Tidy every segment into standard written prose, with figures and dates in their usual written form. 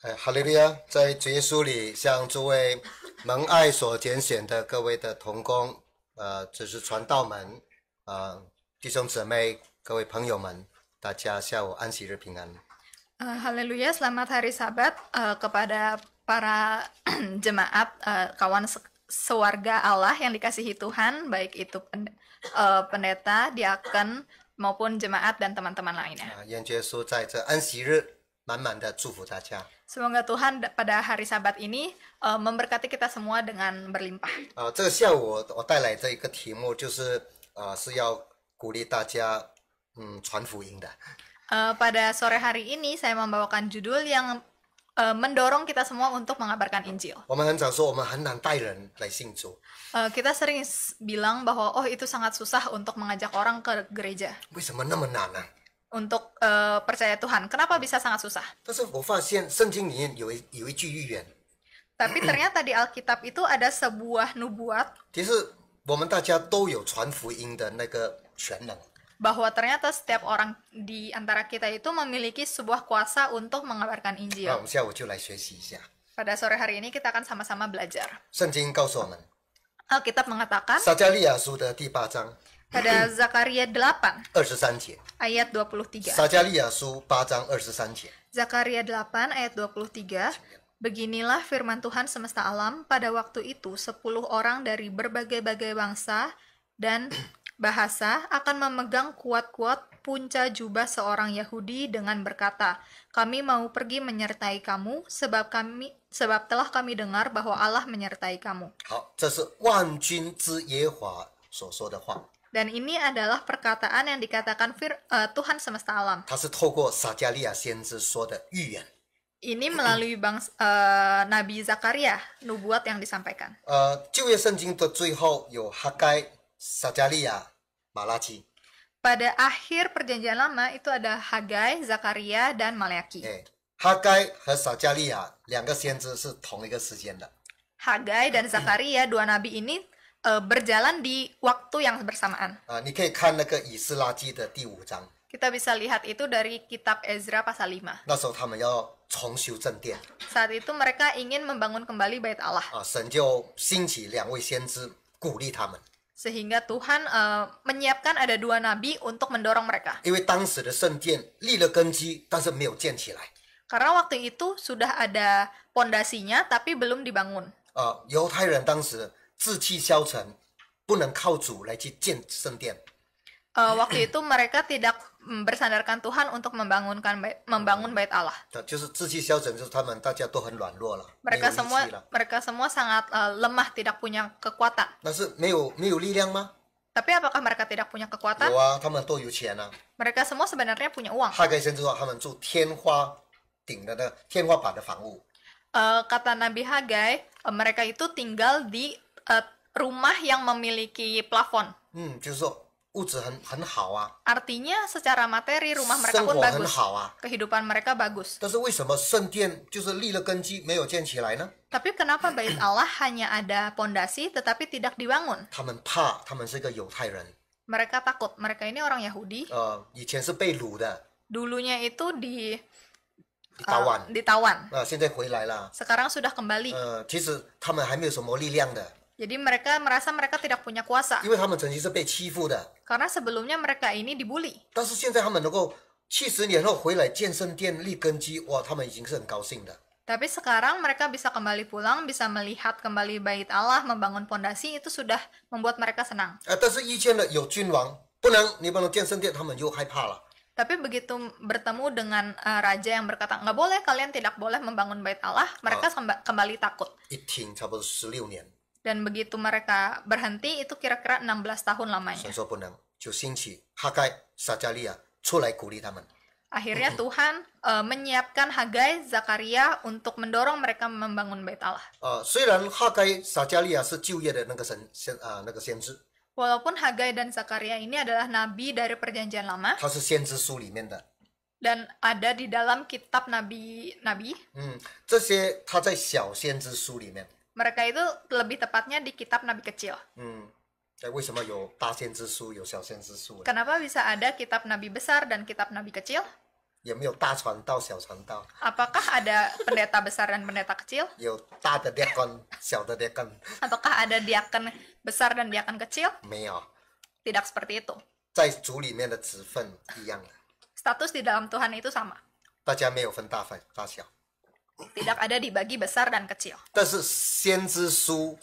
哈利路亚！在主耶稣里，向诸位蒙爱所拣选的各位的同工，只是传道们，弟兄姊妹，各位朋友们，大家下午安息日平安。Haleluya, selamat hari Sabat kepada para jemaat, kawan sewarga Allah yang dikasihi Tuhan, baik itu pendeta, diaken, maupun jemaat dan teman-teman lainnya. 愿耶稣在这安息日满满的祝福大家。 Semoga Tuhan pada hari Sabat ini memberkati kita semua dengan berlimpah. 这个下午我带来这一个题目，是要鼓励大家传福音的。 Pada sore hari ini saya membawakan judul yang mendorong kita semua untuk mengabarkan Injil. 我们很常说，我们很难带人来信主。 Kita sering bilang bahwa itu sangat susah untuk mengajak orang ke gereja. 为什么那么难呢？ Untuk percaya Tuhan. Kenapa bisa sangat susah? 但是我发现圣经里面有一句预言， Tapi ternyata di Alkitab itu ada sebuah nubuat 其实我们大家都有传福音的那个全能。 bahwa ternyata setiap orang di antara kita itu memiliki sebuah kuasa untuk mengabarkan 那我 Injil. 们下午就来学习一下。 Pada sore hari ini kita akan sama-sama belajar. 圣经告诉我们， Alkitab mengatakan 撒迦利亚书的第8章 pada Zakaria 8 23节， ayat 23. 撒迦利亚书8章23节。 Zakaria 8 ayat 23. Beginilah firman Tuhan semesta alam, pada waktu itu 10 orang dari berbagai-bagai bangsa dan bahasa akan memegang kuat-kuat punca jubah seorang Yahudi dengan berkata, kami mau pergi menyertai kamu sebab telah kami dengar bahwa Allah menyertai kamu. 好，这是万军之耶和华所说的话， Dan ini adalah perkataan yang dikatakan Tuhan semesta alam. 它是透过撒迦利亚先知说的预言。 Ini melalui Nabi Zakaria, nubuat yang disampaikan. 旧约圣经的最后有哈该、撒迦利亚、马拉基。 Pada akhir perjanjian lama itu ada Hagai, Zakaria, dan Maleaki. 哈该和撒迦利亚两个先知是同一个时间的。 Hagai dan Zakaria, dua nabi ini berjalan di waktu yang bersamaan. 你可以看那个以斯拉记的第5章， Kita bisa lihat itu dari kitab Ezra pasal 5. 那时候他们要重修正殿， Saat itu mereka ingin membangun kembali bait Allah. 神就兴起2位先知鼓励他们， Sehingga Tuhan menyiapkan ada 2 nabi untuk mendorong mereka. 因为当时的圣殿立了根基，但是没有建起来。 Karena waktu itu sudah ada pondasinya tapi belum dibangun. 犹太人当时志气消沉，不能靠主来去建圣殿。 Waktu itu mereka tidak bersandarkan Tuhan untuk membangun bait Allah. 就是志气消沉，就是他们大家都很软弱了，没有 Mereka 力 semua 气了。 mereka semua sangat lemah, tidak punya kekuatan. 但是没有力量吗？ Tapi apakah mereka tidak punya kekuatan? 有啊，他们都有钱啊。 Mereka semua sebenarnya punya uang. 哈该先知说，他们住天花板的房屋。 Kata Nabi Hagai, mereka itu tinggal di rumah yang memiliki plafon. 就是说物质很好啊， Artinya secara materi rumah mereka 生 pun 活很 bagus. 好啊。 Kehidupan mereka bagus. 但是为什么圣殿就是立了根基没有建起来呢？ Tapi kenapa bait Allah hanya ada pondasi tetapi tidak dibangun? 他们怕，他们是一个犹太人， Mereka takut. Mereka ini orang Yahudi. 以前是被掳的， Dulunya itu ditawan， ditawan. 现在回来了。 Sekarang sudah kembali. 其实他们还没有什么力量的， Jadi mereka merasa mereka tidak punya kuasa. 因为他们曾经是被欺负的。 Karena sebelumnya mereka ini dibully. 但是现在他们能够70年后回来建圣殿立根基，哇，他们已经是很高兴的。 Tapi sekarang mereka bisa kembali pulang, bisa melihat kembali bait Allah, membangun pondasi, itu sudah membuat mereka senang. 但是以前的有君王，你不能建圣殿，他们就害怕了。 Tapi begitu bertemu dengan raja yang berkata, nggak boleh, kalian tidak boleh membangun bait Allah, mereka kembali takut. 一停差不多16年， Dan begitu mereka berhenti, itu kira-kira 16 tahun 神 lamanya. 说不能，就兴起哈该、撒迦利亚出来鼓励他们。 Akhirnya Tuhan menyiapkan Hagai, Zakaria untuk mendorong mereka membangun bait Allah. 虽然哈该、撒迦利亚是旧约的那个先知， Walaupun Hagai dan Zakaria ini adalah nabi dari perjanjian lama 他是先知书里面的。 dan ada di dalam kitab nabi-nabi, 这些他在小先知书里面。 mereka itu lebih tepatnya di kitab nabi kecil. 为什么有大先知书，有小先知书？ Kenapa bisa ada kitab nabi besar dan kitab nabi kecil? 有没有大传道、小传道？ Apakah ada pendeta besar dan pendeta kecil? 有大的 diakon、小的 diakon？ Ataukah ada diaken besar dan diaken kecil? 没有， Tidak seperti itu. 在主里面的职分一样的， Status di dalam Tuhan itu sama. 大家没有分大小。 Tidak ada dibagi besar dan kecil. 但是先知书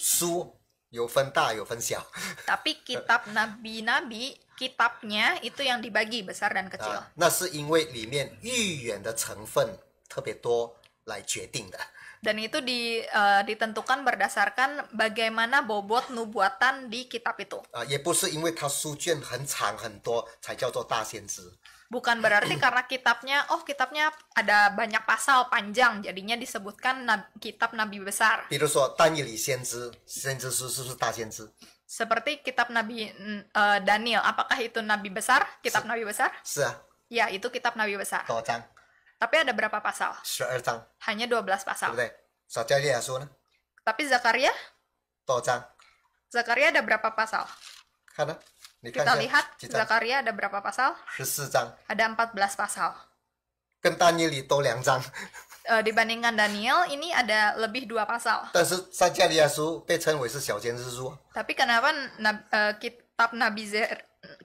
有分大有分小 Tapi kitab nabi-nabi, kitabnya itu yang dibagi besar dan kecil. 啊，那是因为里面预言的成分特别多来决定的。 Dan itu ditentukan berdasarkan bagaimana bobot nubuatan di kitab itu. 啊，也不是因为它书卷很长很多才叫做大先知。 Bukan berarti karena kitabnya ada banyak pasal panjang, jadinya disebutkan kitab nabi besar. 比如说但以理先知书是不是大先知？ Seperti kitab nabi Daniel, apakah itu nabi besar? Kitab nabi besar? 是啊， Ya, itu kitab nabi besar. 多少章？ Tapi ada berapa pasal? 12章， Hanya 12对 pasal. 不对？撒迦利亚书呢？ Tapi Zakaria 多少章？ Zakaria ada berapa pasal? 看呢？你看 Kita 一下 lihat 几章？ Zakaria ada berapa pasal? 14章， Ada 14 pasal. 跟但以理多2章。 Dibandingkan Daniel, ini ada lebih 2 pasal. 但是撒迦利亚书被称为是小先知书， Tapi kenapa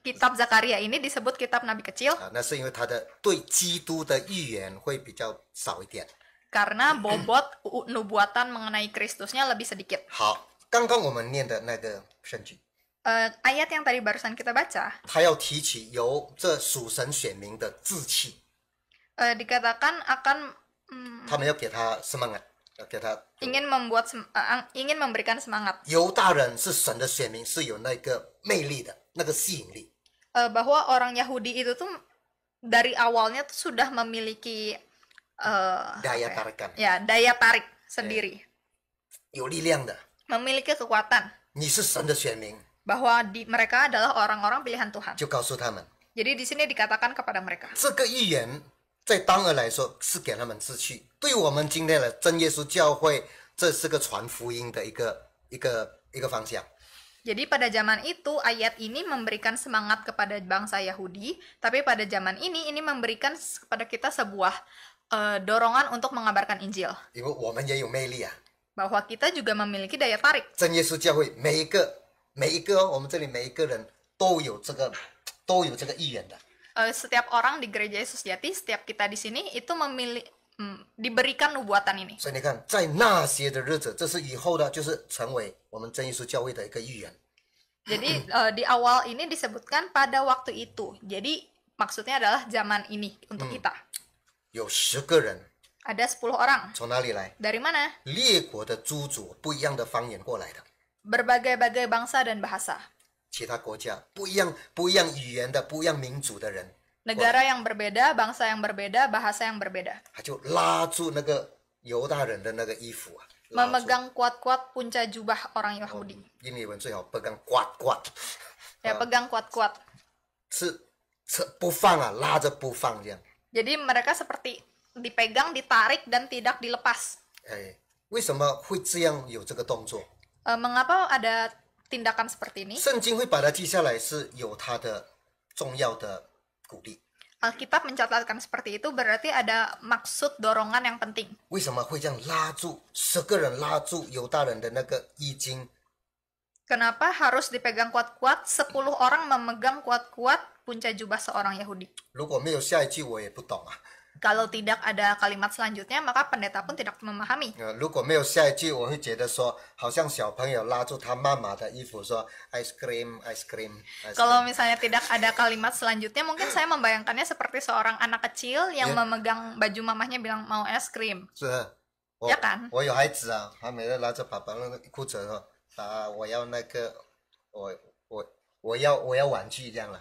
kitab Zakaria ini disebut kitab nabi kecil? 啊，那是因为它的对基督的预言会比较少一点。 Karena bobot nubuatan mengenai Kristusnya lebih sedikit. 好，刚刚我们念的那个圣经， Ayat yang tadi barusan kita baca, 他要提起由这属神选民的志气， dikatakan akan 他们要给他semangat，要给他。 ingin memberikan semangat. 犹大人是神的选民，是有那个魅力的，那个吸引力。 Bahwa orang Yahudi itu tuh dari awalnya tuh sudah memiliki daya tarikan， ya daya tarik sendiri, 有力量的。 memiliki kekuatan 你是神的选民， bahwa mereka adalah orang-orang pilihan Tuhan. 就告诉他们， Jadi di sini dikatakan kepada mereka, 这个预言在当儿来说是给他们志气，对我们今天的真耶稣教会，这是个传福音的一个方向。 jadi pada zaman itu ayat ini memberikan semangat kepada bangsa Yahudi, tapi pada zaman ini memberikan kepada kita sebuah dorongan untuk mengabarkan Injil, 因为我们也有魅力啊， bahwa kita juga memiliki daya tarik. 真耶稣教会每一个我们这里每一个人都有这个预言的。 Setiap orang di gereja Yesus Jati, setiap kita di sini itu diberikan nubuatan ini. 所以你看，在那些的日子，这是以后的，就是成为我们真耶稣教会的一个预言。 Jadi di awal ini disebutkan pada waktu itu. Jadi maksudnya adalah zaman ini untuk kita. 有10个人 Ada 10 orang. 从哪里来？ Dari mana? 列国的诸族，不一样的方言过来的， Berbagai-bagai bangsa dan bahasa. 其他国家不一样语言的，不一样民族的人， Negara yang berbeda, bangsa yang berbeda, bahasa yang berbeda. 他就拉住那个犹大人的那个衣服啊，拉住 Memegang kuat-kuat punca jubah orang Yahudi. 印尼文最好pegang kuat， Ya, pegang kuat-kuat. 是不放啊，拉着不放这样。 Jadi mereka seperti dipegang, ditarik, dan tidak dilepas. 哎，为什么会这样有这个动作？ Mengapa ada tindakan seperti ini? 圣经会把它记下来，是有它的重要的鼓励。 Alkitab mencatatkan seperti itu berarti ada maksud dorongan yang penting. 为什么会这样拉住10个人拉住犹大人的那个衣襟？ Kenapa harus dipegang kuat-kuat? 10 orang memegang kuat-kuat punca jubah seorang Yahudi. 如果没有下一句，我也不懂啊。 Kalau tidak ada kalimat selanjutnya, maka pendeta pun tidak memahami. 如果没有下一句，我会觉得说，好像小朋友拉住他妈妈的衣服说 ice cream ice cream。 Kalau misalnya tidak ada kalimat selanjutnya, mungkin saya membayangkannya seperti seorang anak kecil yang memegang baju mamahnya bilang mau es krim. 是，我 Ya kan? 我有孩子啊，他每次拉着爸爸那个裤子说，啊，我要那个，我要玩具这样了。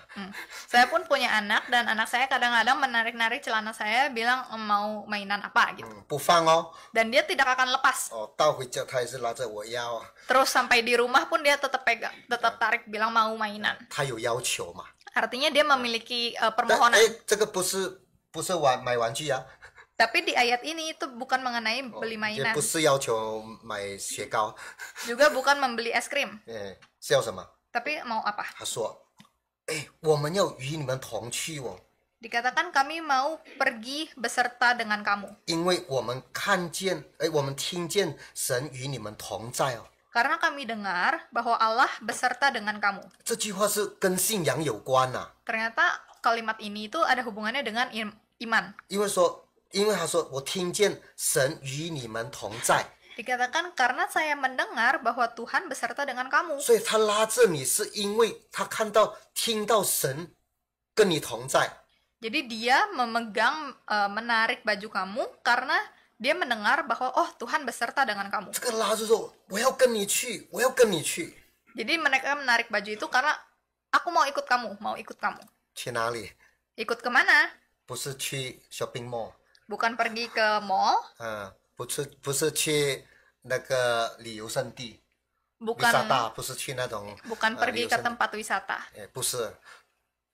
Saya pun punya anak, dan anak saya kadang-kadang menarik-narik celana saya bilang mau mainan apa gitu. 不放哦， Dan dia tidak akan lepas. 哦，到回家他也是拉着我要啊， Terus sampai di rumah pun dia tetap pegang, tetap tarik bilang mau mainan. 他有要求嘛。 Artinya dia memiliki 但 permohonan. 这个不是买玩具啊， Tapi di ayat ini itu bukan mengenai beli 也 mainan, 不是要求买雪糕， juga bukan membeli es krim. 是要什么？ Tapi mau apa? 他说，哎，我们要与你们同去哦。Dikatakan kami mau pergi beserta dengan kamu. 因为我们看见，我们听见神与你们同在哦。 Karena kami dengar bahwa Allah beserta dengan kamu. 这句话是跟信仰有关呐、 Ternyata kalimat ini itu ada hubungannya dengan iman. 因为他说我听见神与你们同在， Dikatakan karena saya mendengar bahwa Tuhan beserta dengan kamu. 所以他拉着你是因为他听到神跟你同在。 Jadi dia memegang, menarik baju kamu karena dia mendengar bahwa oh Tuhan beserta dengan kamu. 这个拉着说我要跟你去，我要跟你去， Jadi mereka menarik baju itu karena aku mau ikut kamu, mau ikut kamu. 去哪里？ Ikut kemana? 不是去 shopping mall， Bukan pergi ke mall, 不是去那个旅游胜地， bukan 萨大，不是去那种 bukan 旅 pergi 游 ke 胜地， tempat wisata. 不是，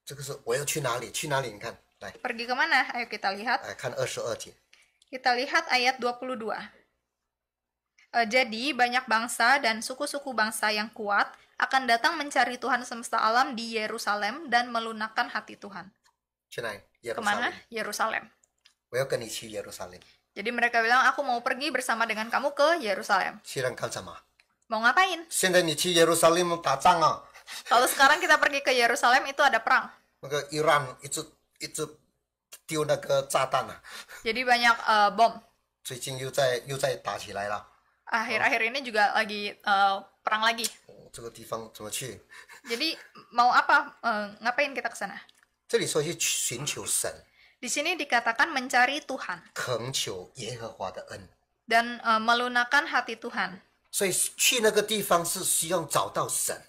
这个是我要去哪里？去哪里？你看，来， Pergi kemana? Ayo kita lihat. 看22节。 Kita lihat ayat 22. Jadi banyak bangsa dan suku-suku bangsa yang kuat akan datang mencari Tuhan semesta alam di Yerusalem dan melunakkan hati Tuhan. 去哪里？耶路撒 Kemana? 冷。 Yerusalem. 我要跟你去耶路撒冷。 Jadi mereka bilang, aku mau pergi bersama dengan kamu ke Yerusalem. 去那干什么？ Mau ngapain? 现在你去耶路撒冷打仗啊！ Kalau sekarang kita pergi ke Yerusalem itu ada perang. 那个伊朗一直丢那个炸弹啊， Jadi banyak bom. 最近又在打起来了。 Akhir-akhir ini juga lagi perang lagi. 这个地方怎么去？ Jadi mau apa? Ngapain kita ke sana? 这里说去寻求神， Di sini dikatakan mencari Tuhan 恳求耶和华的恩。 dan melunakkan hati Tuhan. 所以去那个地方是希望找到神。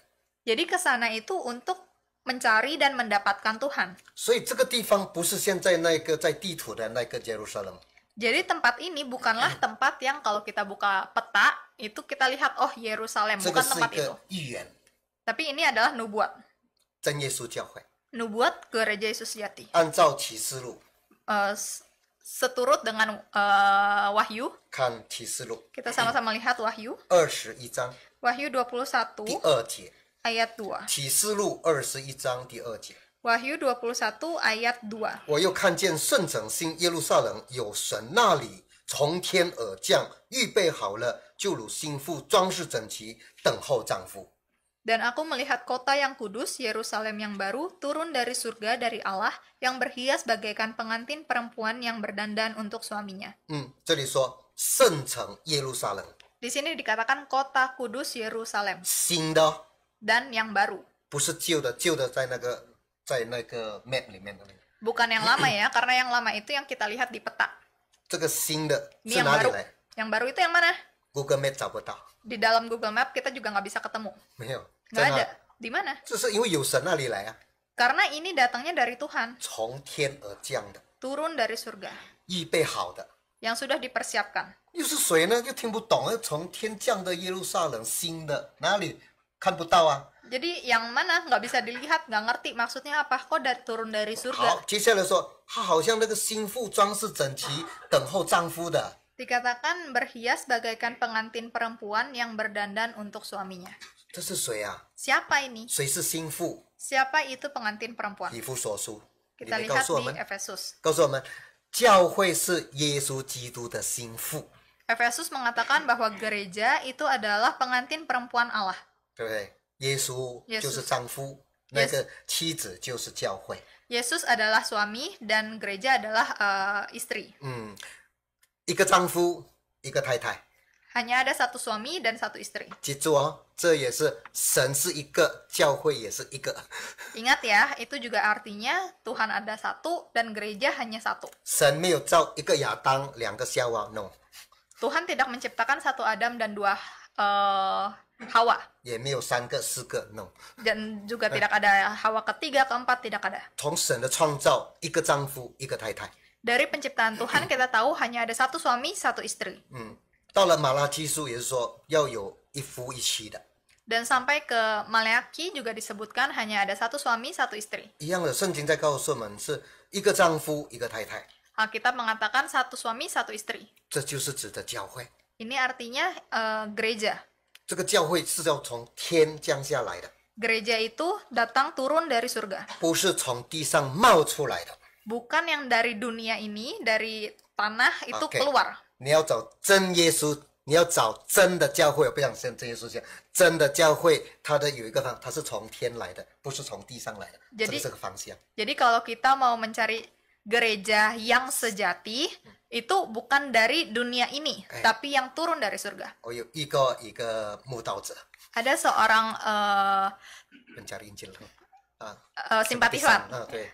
Jadi ke sana itu untuk mencari dan mendapatkan Tuhan. 所以这个地方不是现在那个在地图的那个耶路撒冷， Jadi tempat ini bukanlah tempat yang kalau kita buka peta itu kita lihat oh Yerusalem, 这个 bukan 是一 tempat itu. 个预言， Tapi ini adalah nubuat. 真耶稣教会。 Nubuat gereja Yesus Sejati. 按照启示录， Seturut dengan Wahyu, 看启示录 kita sama-sama lihat Wahyu. 21章 Wahyu 21第2节， ayat 2. 启示录21章第2节。 Wahyu 21 ayat 2. 我又看见圣城新耶路撒冷有神那里从天而降，预备好了，就如新妇装饰整齐，等候丈夫。 Dan aku melihat kota yang kudus, Yerusalem yang baru, turun dari surga dari Allah, yang berhias bagaikan pengantin perempuan yang berdandan untuk suaminya. 这里说圣城耶路撒冷， Di sini dikatakan kota kudus Yerusalem 新的， dan yang baru. 不是旧的，旧的在那个 map 里面的那个。 Bukan yang lama ya, karena yang lama itu yang kita lihat di peta. 这个新的 Ini 是 yang 哪里 baru. 来 Yang baru itu yang mana? ？Google Map 找不到， Di dalam Google Map kita juga nggak bisa ketemu. 没有， Nggak 在 ada. 哪？ Di mana? 这是因为有神那里来啊， Karena ini datangnya dari Tuhan, 从天而降的， turun dari surga, 预备好的。 yang sudah dipersiapkan. 又是谁呢？又听不懂，又从天降的耶路撒冷，新的哪里看不到啊？ Jadi yang mana nggak bisa dilihat, nggak ngerti maksudnya apa. Kok turun dari 好， surga? 接下来说，她好像那个新妇装饰整齐，等候丈夫的。 Dikatakan berhias bagaikan pengantin perempuan yang berdandan untuk suaminya. 这是谁啊？ Siapa ini? 谁是新妇？ Siapa itu pengantin perempuan? 以弗所书里 Kita 面告 lihat 诉我 di 们， Efesus. 告诉我们，教会是耶稣基督的新妇， Efesus mengatakan bahwa gereja itu adalah pengantin perempuan Allah. 对不对？耶稣就是丈夫，那个妻子就是教会。 Yesus adalah suami dan gereja adalah istri. 一个丈夫，一个太太。 Hanya ada satu suami dan satu istri. 记住哦，这也是神是一个，教会也是一个。 Ingat ya, itu juga artinya Tuhan ada satu dan gereja hanya satu. 神没有造一个亚当，两个夏娃 ，no， Tuhan tidak menciptakan satu Adam dan dua Hawa. 也没有三个、四个 ，no。 Dan juga tidak ada Hawa ketiga, keempat, tidak ada. 从神的创造，一个丈夫，一个太太。 Dari penciptaan Tuhan kita tahu hanya ada satu suami, satu istri. 到了马拉基书也是说要有一夫一妻的， Dan sampai ke Maleakhi juga disebutkan hanya ada satu suami, satu istri. 一样的。圣经在告诉我们是一个丈夫，一个太太， Alkitab mengatakan satu suami, satu istri. 这就是指的教会。 Ini artinya gereja. 这个教会是要从天降下来的， Gereja itu datang turun dari surga. 不是从地上冒出来的。bukan yang dari dunia ini, dari tanah itu OK keluar. 你要找真耶稣，你要找真的教会。我不想像真耶稣讲，真的教会它的有一个方，它是从天来的，不是从地上来的，这个 Jadi 是个方向。 Jadi kalau kita mau mencari gereja yang sejati, itu bukan dari dunia ini, tapi yang turun dari surga. 我有一个慕道者 Ada seorang ，mencari Injil 啊， simpatisan. 对，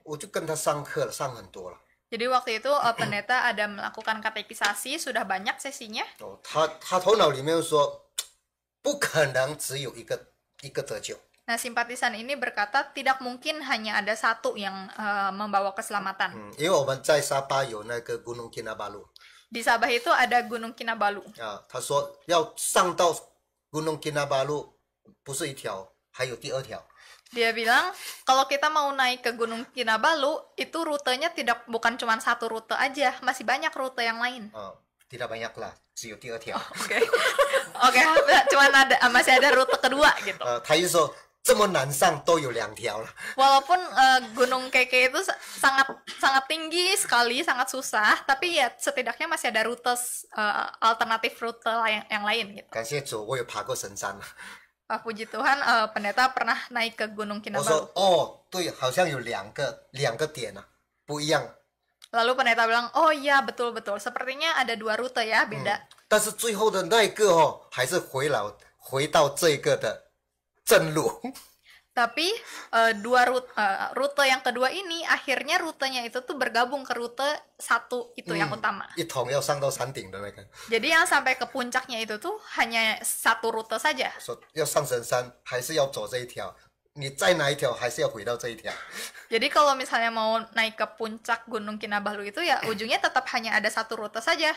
我就跟他上课了，上很多了。 Jadi waktu itu pendeta ada melakukan katekisasi, sudah banyak sesinya. 哦，他头脑里面说，不可能只有一个得救。 Nah, simpatisan ini berkata tidak mungkin hanya ada satu yang membawa keselamatan. 因为我们在沙巴有那个 Gunung Kinabalu Di Sabah itu ada Gunung Kinabalu. 啊，他说要上到 Gunung Kinabalu 不是一条，还有第二条。 Dia bilang kalau kita mau naik ke Gunung Kinabalu itu rutenya bukan cuma satu rute aja, masih banyak rute yang lain. tidak banyak lah，只有第二条。 Oke, oke, masih ada rute kedua gitu. 他就说这么难上都有2条了。 Walaupun Gunung Keke itu sangat tinggi sekali, sangat susah, tapi ya setidaknya masih ada rute alternatif rute yang lain gitu. 感谢主，我有爬过神山了。 Puji Tuhan, pendeta pernah naik ke Gunung 我 Kinabalu. 说哦，对，好像有两个点啊，不一样。 Lalu pendeta bilang, oh iya betul-betul, sepertinya ada 2 rute ya, beda. 但是最后的那一个还是回到这个的正路。 Tapi rute yang kedua ini akhirnya rutenya itu tuh bergabung ke rute satu itu yang utama. 一同要上到山顶的那个， Jadi yang sampai ke puncaknya itu tuh hanya satu rute saja. 说要上神山还是要走这一条，你在哪一条还是要回到这一条。 Jadi kalau misalnya mau naik ke puncak Gunung Kinabalu itu ya ujungnya tetap hanya ada satu rute saja.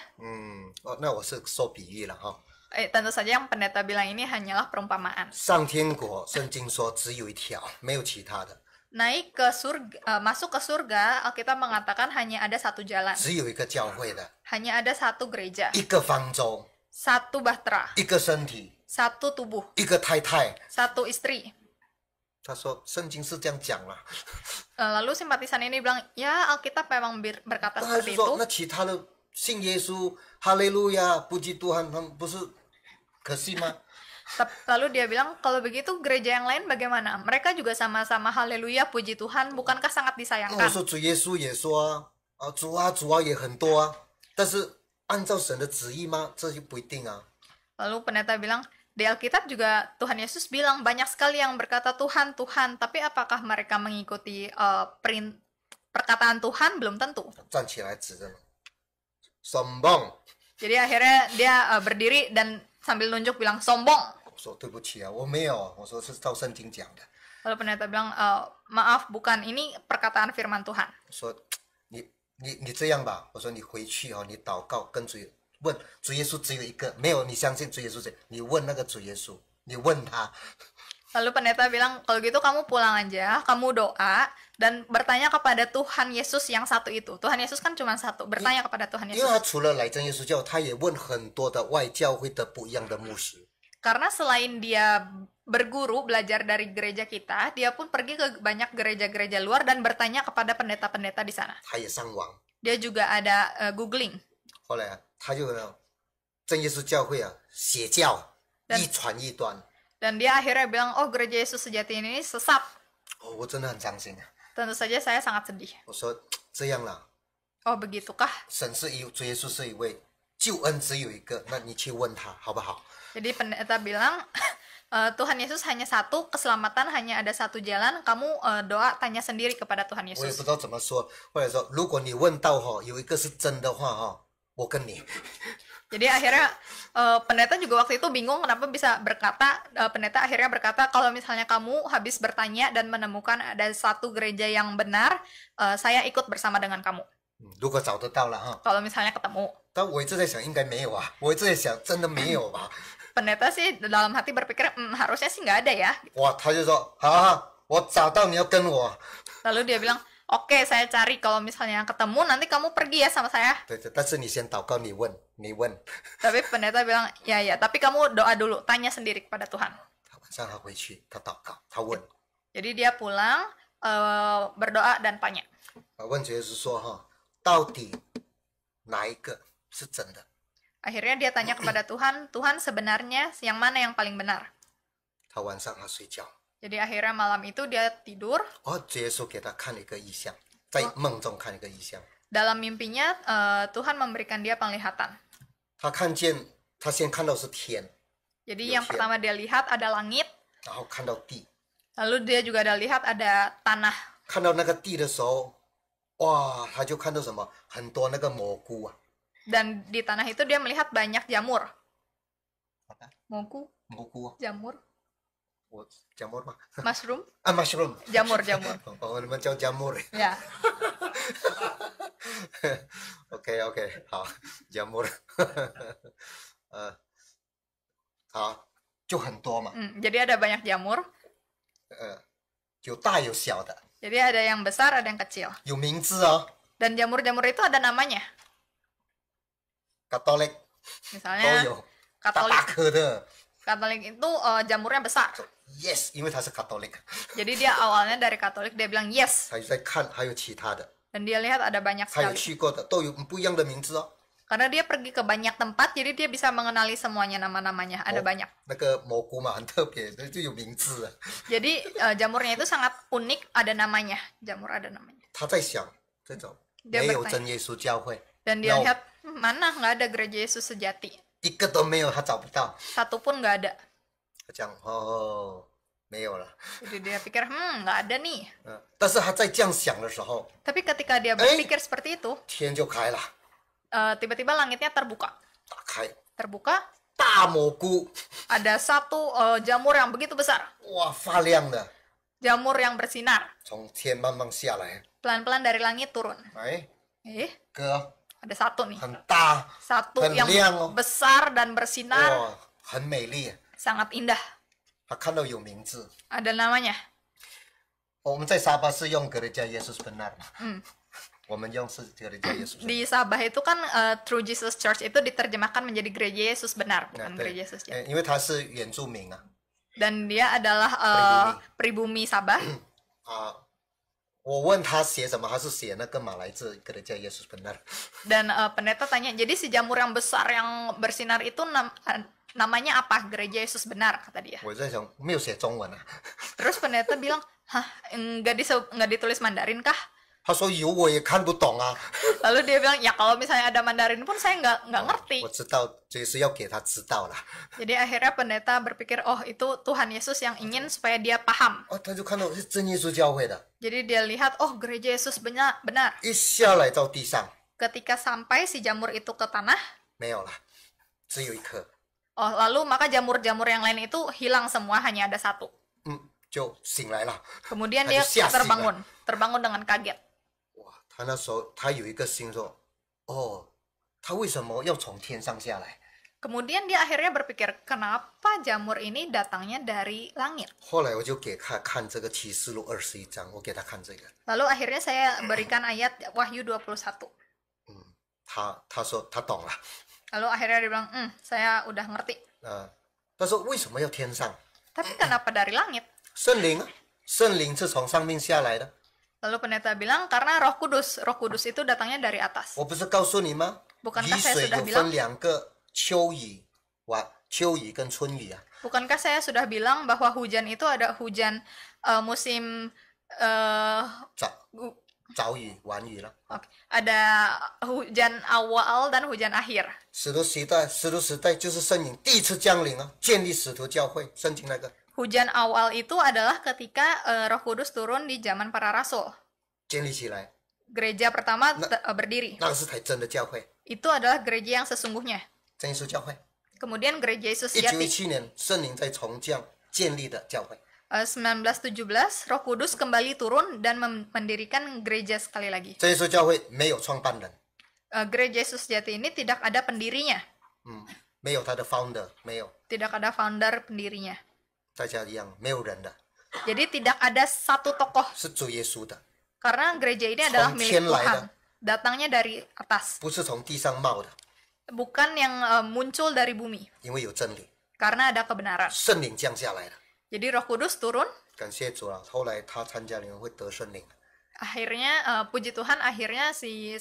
那我是说比喻了哈。 Tentu saja yang pendeta bilang ini hanyalah perumpamaan. 上天国，圣经说只有一条，没有其他的， Naik ke surga, masuk ke surga, Alkitab mengatakan hanya ada satu jalan, 只有一个教会的， hanya ada satu gereja, 一个方舟， satu bahtera, 一个身体， satu tubuh, 一个太太。 satu istri. 他说圣经是这样讲了， Lalu simpatisan ini bilang, ya Alkitab memang berkata 他 seperti 是说 itu. 那其他的信耶稣，哈利路亚，不基督他们不是可信吗？ Lalu dia bilang, kalau begitu gereja yang lain bagaimana? Mereka juga sama-sama haleluya, puji Tuhan, bukankah sangat 那我 disayangkan? 说主耶稣也说主啊也很多啊，但是按照神的旨意吗？这就不一定啊。 Lalu pendeta bilang, di Alkitab juga Tuhan Yesus bilang banyak sekali yang berkata Tuhan, Tuhan, tapi apakah mereka mengikuti perkataan Tuhan? Belum tentu. 站起来指着我，sombong。 Jadi akhirnya dia berdiri dan sambil nunjuk bilang sombong. 我说对不起啊，我没有，我说是照圣经讲的。 Lalu pendeta bilang, maaf, bukan, ini perkataan firman Tuhan. 我说你这样吧，我说你回去你祷告跟主问主耶稣只有一个，没有你相信主耶稣你问那个主耶稣，你问他。 Lalu pendeta bilang, kalau gitu kamu pulang aja, kamu doa, dan bertanya kepada Tuhan Yesus yang satu itu. Tuhan Yesus kan cuma satu, bertanya kepada Tuhan 因为他 Yesus. 除了来真耶稣教，他也问很多的外教会的不一样的牧师。 Karena selain dia berguru, belajar dari gereja kita, dia pun pergi ke banyak gereja-gereja luar dan bertanya kepada pendeta-pendeta di sana. 他也上网， Dia juga ada googling. 后来他就真耶稣教会邪教， Dan- 一传一端。 Dan dia akhirnya bilang, oh gereja Yesus sejati ini sesat. 我真的很伤心。 Tentu saja saya sangat sedih. 我说这样啦， Oh begitukah? 神是主耶稣是一位，救恩只有一个，那你去问他好不好？ Jadi pendeta bilang, Tuhan Yesus hanya satu, keselamatan hanya ada satu jalan, kamu doa tanya sendiri kepada Tuhan 我也不 Yesus. 知道怎么说，或者说如果你问到有一个是真的话我跟你。 Jadi akhirnya pendeta juga waktu itu bingung kenapa bisa berkata, pendeta akhirnya berkata kalau misalnya kamu habis bertanya dan menemukan ada satu gereja yang benar, saya ikut bersama dengan kamu. 如果找得到了Kalau misalnya ketemu. 但我一直在想应该没有啊，我一直在想真的没有吧。 Pendeta sih dalam hati berpikir, harusnya sih nggak ada ya. 哇，他就说好，我找到你要跟我。 Lalu dia bilang, oke saya cari, kalau misalnya ketemu nanti kamu pergi ya sama saya. 对，但是你先祷告，你问。 Tapi pendeta bilang, ya tapi kamu doa dulu, tanya sendiri kepada Tuhan. 他晚上他回去，他祷告，他问。 Jadi dia pulang, berdoa dan tanya. 问主耶稣说哈，到底哪一个是真的？ Akhirnya dia tanya kepada Tuhan, Tuhan sebenarnya yang mana yang paling benar? 他晚上他睡觉， Jadi akhirnya malam itu dia tidur. 主耶稣给他看了一个异象，在梦中看了一个异象， Dalam mimpinya Tuhan memberikan dia penglihatan. 他看见他先看到是天， Jadi yang pertama dia lihat ada langit, 然后看到地， lalu dia juga ada lihat ada tanah. 看到那个地的时候，哇，他就看到什么？很多那个蘑菇啊， Dan di tanah itu dia melihat banyak jamur. Apa? Mogu, 蘑菇啊， jamur, 我姜末吗？ mushroom, 啊，mushroom， jamur, jamur. 哦，你们叫姜末嘞。 Ya, OK，好，姜末，好，就很多嘛， jadi ada banyak jamur. 有大有小的， Jadi ada yang besar, ada yang kecil. 有名字哦 Dan jamur-jamur itu ada namanya. ，Catholic 都 Misalnya 有，大大 Katolik. 颗的 Katolik itu jamurnya besar. ，yes，因为它是 Catholic， Jadi dia awalnya dari Katolik, dia bilang yes. 他就在看，还有其他的， Dan dia lihat ada banyak 他有 sekali. 去过的，都有不一样的名字哦。 Karena dia pergi ke banyak tempat, jadi dia bisa mengenali semuanya nama-namanya. Ada banyak. 那个蘑菇嘛，很特别，就有名字啊。 Jadi jamurnya itu sangat unik, ada namanya. Jamur ada namanya. 他在想这种 Dia 没有 bertanya. 真耶稣教会， Dan dia No. lihat, mana nggak ada gereja Yesus sejati. 一个都没有，他找不到。 Satu pun nggak ada. 他讲哦，没有了。 Jadi dia pikir, nggak ada nih. 但是他在这样想的时候， Tapi ketika dia berpikir seperti itu, 天就开了， tiba-tiba langitnya terbuka. 打开， Terbuka, 大蘑菇， ada satu jamur yang begitu besar. 哇，发亮的， Jamur yang bersinar. 从天慢慢下来。 Pelan-pelan dari langit turun. 哎， Ada satu nih. 很大， Satu 很 yang 亮哦， besar dan bersinar. 哇，很美丽。 Sangat indah. 他看到有名字， Ada namanya. 我们在沙巴是用格雷加耶稣 benar 嘛，我们用是格雷加耶稣。 Di Sabah itu kan True Jesus Church itu diterjemahkan menjadi gereja Yesus benar, 对 bukan gereja Yesus Jati. 因为他是原住民啊， Dan dia adalah pribumi Sabah. 我问他写什么，他是写那个马来字格雷加耶稣 benar。 Dan pendeta tanya, jadi si jamur yang besar yang bersinar itu namanya apa? Gereja Yesus benar, kata dia. 我在想没有写中文啊， Terus pendeta bilang, hah, nggak ditulis Mandarin kah? 他说有我也看不懂啊。 Lalu dia bilang, ya kalau misalnya ada Mandarin pun saya nggak ngerti. 我知道，就是要给他知道了。 Jadi akhirnya pendeta berpikir, oh itu Tuhan Yesus yang ingin supaya dia paham. 哦，他就看到是真耶稣教会的， Jadi dia lihat, oh gereja Yesus benar. 一下来到地上 Ketika sampai si jamur itu ke tanah, 没有了，只有一颗， oh lalu maka jamur-jamur yang lain itu hilang semua, hanya ada satu. 就醒来了。 Kemudian Aduh, dia sia-sia. terbangun dengan kaget. 哇，他那时候他有一个心说，哦，他为什么要从天上下来？ Kemudian dia akhirnya berpikir, kenapa jamur ini datangnya dari langit? 后来我就给他看这个启示录21章，我给他看这个， Lalu akhirnya saya berikan ayat Wahyu 21. 他说他懂了， Lalu akhirnya dia bilang, saya udah ngerti. 他说为什么要天上？ Tapi kenapa dari langit? 圣灵啊，圣灵是从上面下来的。 Lalu pendeta bilang, karena Roh Kudus. Roh Kudus itu datangnya dari atas. 我不是告诉你吗？ Bukankah 雨 saya 水 sudah 有 bilang? 分两个，秋雨、秋雨跟春雨啊。 Bukankah saya sudah bilang bahwa hujan itu ada hujan musim早雨、晚雨了。 ada hujan awal dan hujan akhir. 使徒时代就是圣灵第一次降临啊，建立使徒教会，圣经那个 Hujan awal itu adalah ketika Roh Kudus turun di zaman para rasul. 建立起来， Gereja pertama berdiri. 那个是才真的教会， Itu adalah gereja yang sesungguhnya. 真耶稣教会。 Kemudian gereja Yesus Jati. 1917年，圣灵在重降建立的教会。 1917 Roh Kudus kembali turun dan mendirikan gereja sekali lagi. 真耶稣教会没有创办人， Gereja Yesus Jati ini tidak ada pendirinya. 没有他的 founder，没有， Tidak ada founder pendirinya. 大家一样没有人的， Jadi tidak ada satu tokoh. 是主耶稣的， Karena gereja ini adalah从 milik 天来的。 Tuhan. Datangnya dari atas. 不是从地上冒的， Bukan yang muncul dari bumi. 因为有真理， Karena ada kebenaran. 圣灵降下来了， Jadi Roh Kudus turun. 感谢主啊！后来他参加联会得圣灵， Akhirnya puji Tuhan, akhirnya si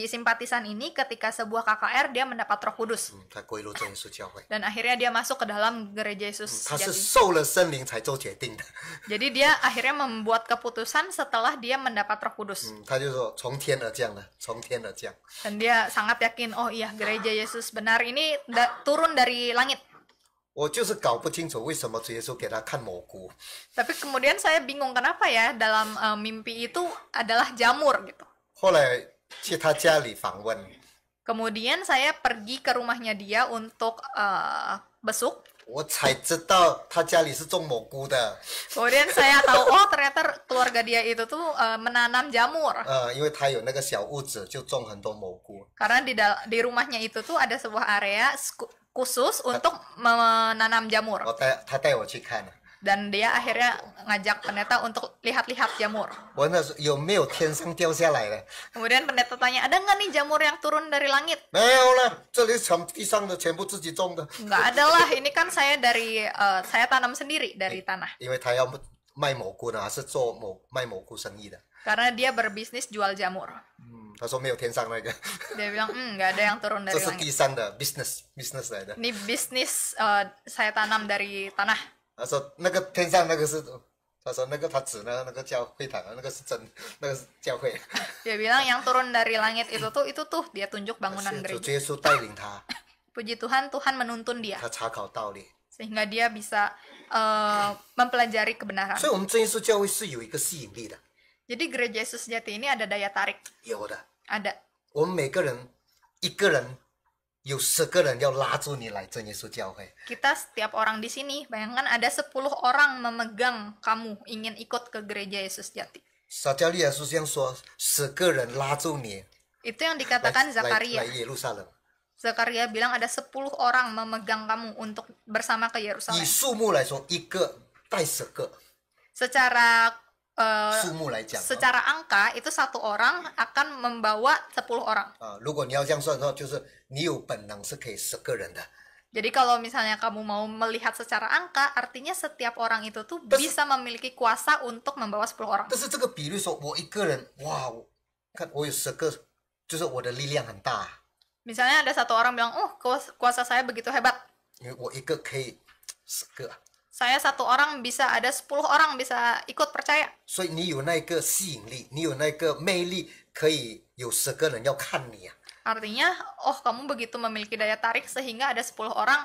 simpatisan ini ketika sebuah KKR dia mendapat Roh Kudus 他归入真耶稣教会。 dan akhirnya dia masuk ke dalam gereja Yesus 他是 sejati. 受了圣灵才做决定的。 Jadi dia akhirnya membuat keputusan setelah dia mendapat Roh Kudus 他就说从天而降的，从天而降。 dan dia sangat yakin, oh iya gereja Yesus benar ini turun dari langit. 我就是搞不清楚为什么主耶稣给他看蘑菇。 Tapi kemudian saya bingung kenapa ya dalam mimpi itu adalah jamur gitu. 后来去他家里访问， Kemudian saya pergi ke rumahnya dia untuk besuk. 我才知道他家里是种蘑菇的。 Kemudian saya tahu, oh ternyata keluarga dia itu tuh menanam jamur. 因为他有那个小屋子，就种很多蘑菇。 Karena di rumahnya itu tuh ada sebuah area khusus untuk menanam jamur. 他带我去看， Dan dia akhirnya ngajak pendeta untuk lihat-lihat jamur. 我那时候有没有天上掉下来的？ Kemudian pendeta tanya, ada nggak nih jamur yang turun dari langit? 没有了，这里从地上的全部自己种的。 Nggak ada lah, ini kan saya saya tanam sendiri dari tanah. 因为他要卖蘑菇呢，还是做卖蘑菇生意的。 Karena dia berbisnis jual jamur. 他说没有天上那个， Dia bilang, nggak ada yang turun 这 dari 是 langit. 地上的 business 来的。 Ini bisnis saya tanam dari tanah. 他说那个天上那个是，他说那个他指那个叫会堂，那个是真，那个是教会。 Dia bilang yang turun dari langit itu tuh dia tunjuk bangunan 是主 gereja. 耶稣带领他， Puji Tuhan, Tuhan menuntun dia 他查考道理。 sehingga dia bisa mempelajari kebenaran. 所以，我们真耶稣教会是有一个吸引力的， Jadi gereja Yesus Sejati ini ada daya tarik, 有的。 ada. 我们每个人一个人有10个人要拉住你来真耶稣教会， Kita setiap orang di sini, bayangkan ada 10 orang memegang kamu ingin ikut ke gereja Yesus Sejati. 撒迦利亚书上说10个人拉住你 Itu yang 来 dikatakan 来 Zakaria. 耶路撒冷， Zakaria bilang ada 10 orang memegang kamu untuk bersama ke 以 Yerusalem. 数目来说，一个带10个， Secara 数目来讲 secara angka itu satu orang akan membawa 10 orang. 啊，如果你要这样算的话，就是你有本能是可以10个人的。 Jadi kalau misalnya kamu mau melihat secara angka, artinya setiap orang itu tuh bisa memiliki kuasa untuk membawa 10 orang. 但是这个比率说，我一个人，哇，看我有10个，就是我的力量很大， Misalnya ada satu orang bilang, oh kuasa saya begitu hebat. 因为我一个可以10个， Saya satu orang bisa ada 10 orang bisa ikut percaya. 所以你有那个吸引力，你有那个魅力，可以有10个人要看你啊。 Artinya, oh kamu begitu memiliki daya tarik sehingga ada 10 orang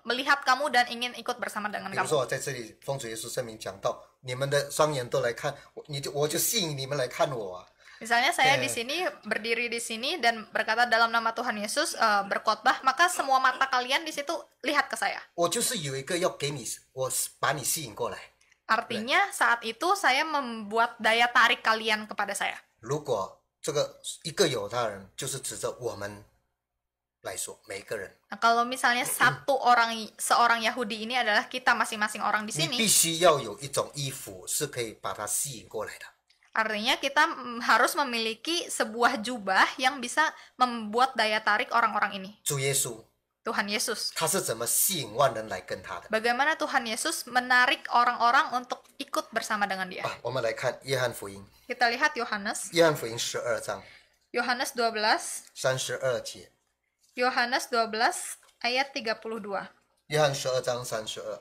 melihat kamu dan ingin ikut bersama dengan 比如 kamu. 说我在这里奉主耶稣圣名讲到，你们的双眼都来看我，我就吸引你们来看我啊。 Misalnya saya Oke. di sini berdiri di sini dan berkata dalam nama Tuhan Yesus berkhotbah, maka semua mata kalian di situ lihat ke saya. 我就是有一个要给你，我把你吸引过来。 Artinya saat itu saya membuat daya tarik kalian kepada saya. 如果这个一个犹太人，就是指着我们来说，每一个人， Nah, kalau misalnya seorang Yahudi ini adalah kita masing-masing orang di 你 sini, 必须要有一种衣服是可以把它吸引过来的。 artinya kita harus memiliki sebuah jubah yang bisa membuat daya tarik orang-orang ini. 主耶稣 Tuhan Yesus. 他是怎么吸引万人来跟他的？ Bagaimana Tuhan Yesus menarik orang-orang untuk ikut bersama dengan dia. 啊，我们来看约翰福音， Kita lihat Yohanes. 约翰福音12章 Yohanes 12. 32节， Yohanes 12 ayat 32. 约翰12章32。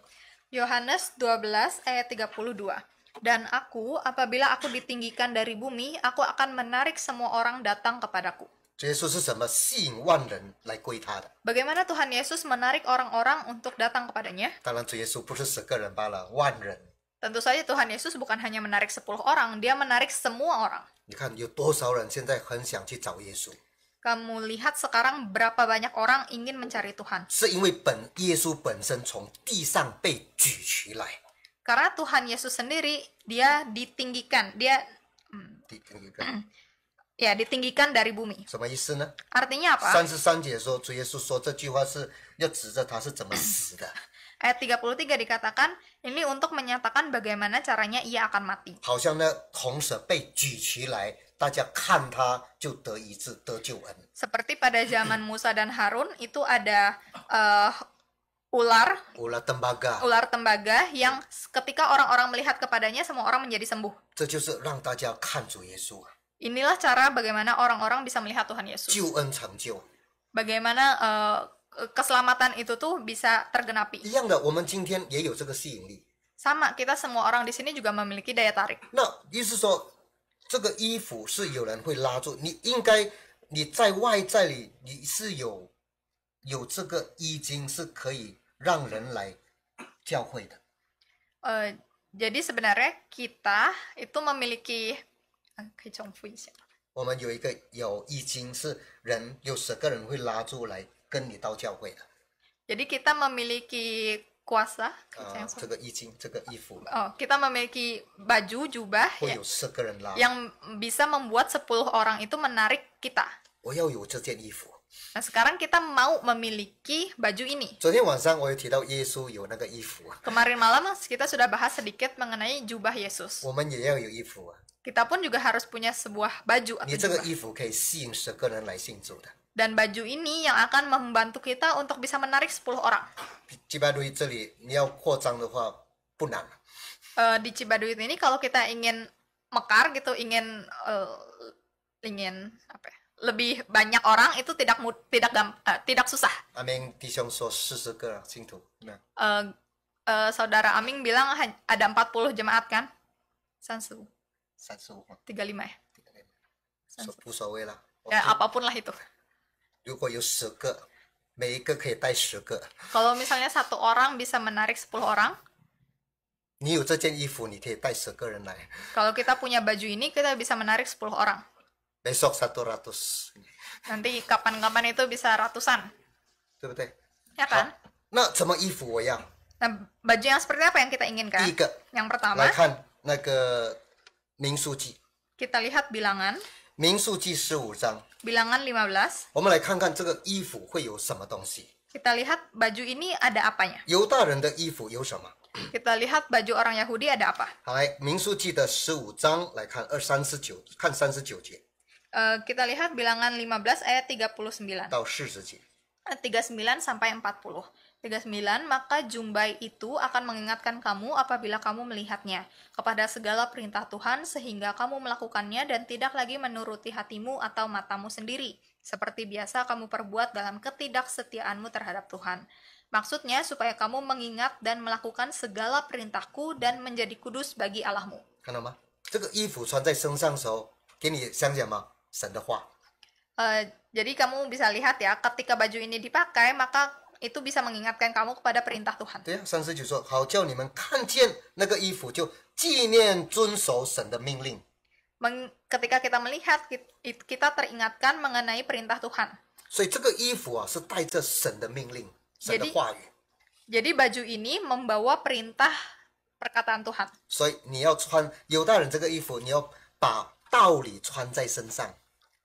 Yohanes 12 ayat 32. Dan aku, apabila aku ditinggikan dari bumi, aku akan menarik semua orang datang kepadaku. 主耶稣是怎么吸引万人来归他的？ Bagaimana Tuhan Yesus menarik orang-orang untuk datang kepadanya? 当然，主耶稣不是10个人罢了，万人。 Tentu saja Tuhan Yesus bukan hanya menarik 10 orang, dia menarik semua orang. 你看有多少人现在很想去找耶稣？ Kamu lihat sekarang berapa banyak orang ingin mencari Tuhan. 是因为耶稣本身从地上被举起来。 Karena Tuhan Yesus sendiri, dia ditinggikan, ditinggikan dari bumi. 什么意思呢？ Artinya apa? 33节说，主耶稣说这句话是要指着他是怎么死的， Ayat 33 dikatakan, ini untuk menyatakan bagaimana caranya ia akan mati. 好像那铜蛇被举起来，大家看他就得医治、得救恩。 Seperti pada zaman Musa dan Harun, itu ada ular ular tembaga， ular tembaga yang ketika orang-orang melihat kepadanya semua orang menjadi sembuh. 这就是让大家看主耶稣， Inilah cara bagaimana orang-orang bisa melihat Tuhan Yesus. 救恩成就。 Bagaimana keselamatan itu tuh bisa tergenapi. 一样的，我们今天也有这个吸引力。 Sama, kita semua orang di sini juga memiliki daya tarik. 那意思说，这个衣服是有人会拉住你，应该你在外在里你是有这个衣襟是可以让人来教会的。 Jadi sebenarnya kita itu memiliki 可以重复一下。我们有一个有衣襟是人有10个人会拉住来跟你到教会的。 Jadi kita memiliki kuasa 这个衣襟，这个衣服 kita memiliki baju jubah 会有10个人拉。 yang bisa membuat 10 orang itu menarik kita. 我要有这件衣服。 Nah, sekarang kita mau memiliki baju ini. 昨天晚上我有提到耶稣有那个衣服， Kemarin malam kita sudah bahas sedikit mengenai jubah Yesus. 我们也要有衣服啊。 Kita pun juga harus punya sebuah baju 你 atau 这个 jubah. 衣服可以吸引10个人来信主的。 Dan baju ini yang akan membantu kita untuk bisa menarik 10 orang. 基巴路这里你要扩张的话不难。 Di Cibaduit ini kalau kita ingin mekar gitu, ingin apa ya, lebih banyak orang itu tidak susah. 阿明弟兄说40个信徒，那 Saudara Aming bilang ada 40 jemaat kan? 35 35嘛， ya. 无所谓啦。 Ya apapun lah itu. 如果有10个，每一个可以带10个， Kalau misalnya satu orang bisa menarik 10 orang, 你有这件衣服，你可以带10个人来。 kalau kita punya baju ini kita bisa menarik 10 orang. besok 100， Nanti kapan-kapan itu bisa ratusan, 对不对？ ya kan? 那什么衣服我要？ Nah, baju yang seperti apa yang kita 第 inginkan? 一个 Yang pertama, 来看那个民数记， kita lihat bilangan 民数记15章， 15. 我们来看看这个衣服会有什么东西。 Kita lihat baju ini ada apanya. 犹大人的衣服有什么？ Kita lihat baju orang Yahudi ada apa. 好，来民数记的15章来看39，看39节 Kita lihat bilangan 15 ayat 39. 到40节。 39 sampai 40. 39, maka jumbai itu akan mengingatkan kamu apabila kamu melihatnya kepada segala perintah Tuhan sehingga kamu melakukannya dan tidak lagi menuruti hatimu atau matamu sendiri seperti biasa kamu perbuat dalam ketidaksetiaanmu terhadap Tuhan. Maksudnya supaya kamu mengingat dan melakukan segala perintahku dan menjadi kudus bagi Allahmu. 看到吗？这个衣服穿在身上的时候，给你想想吗？神的话， Jadi kamu bisa lihat ya, ketika baju ini dipakai maka itu bisa mengingatkan kamu kepada perintah Tuhan. 对呀、39说，好叫你们看见那个衣服，就纪念遵守神的命令。 Ketika kita melihat, kita teringatkan mengenai perintah Tuhan. 所以这个衣服啊，是带着神的命令，神的话语。 Jadi baju ini membawa perintah perkataan Tuhan. 所以你要穿犹大人这个衣服，你要把道理穿在身上。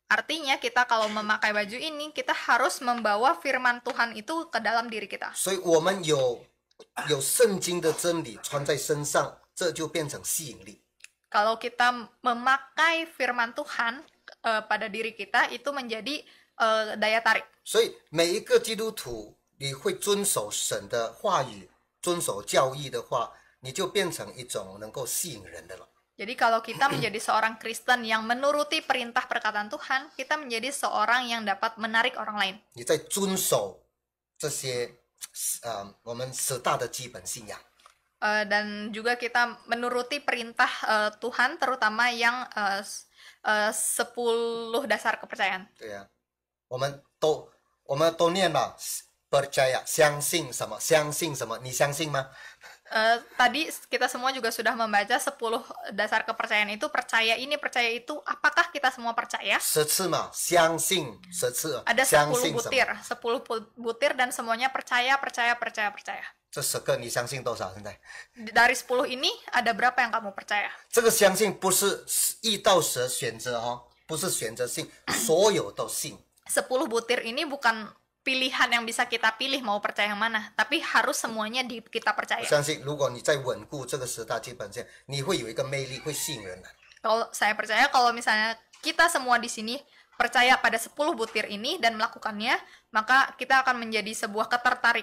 Artinya kita kalau memakai baju ini, kita harus membawa firman Tuhan itu ke dalam diri kita. 所以我们有圣经的真理穿在身上，这就变成吸引力。 Kalau kita memakai firman Tuhan pada diri kita, itu menjadi daya tarik. 所以每一个基督徒，你会遵守神的话语，遵守教义的话，你就变成一种能够吸引人的了。 Jadi kalau kita menjadi seorang Kristen yang menuruti perintah perkataan Tuhan, kita menjadi seorang yang dapat menarik orang lain. 你在遵守这些我们10大的基本信仰。 Dan juga kita menuruti perintah Tuhan, terutama yang 10 dasar kepercayaan. 对呀、我们都念吧，percaya，相信什么？相信什么？你相信吗？ Tadi kita semua juga sudah membaca 10 dasar kepercayaan itu, percaya ini, percaya itu. Apakah kita semua percaya? 10次嘛，相信10次， Ada 相 10 信什么？ butir, 10 butir dan semuanya percaya. 这10个你相信多少？现在 Dari 10 ini ada berapa yang kamu percaya? 这个相信不是1到10选择哦，不是选择性，所有都信。 10 butir ini bukan pilihan yang bisa kita pilih mau percaya yang mana, tapi harus semuanya kita 我 percaya. 相信，如果你在稳固这个10大基本线，你会有一个魅力，会吸引人的。 Kalau saya percaya kalau misalnya kita semua di sini percaya pada 10 butir ini dan melakukannya, maka kita akan menjadi sebuah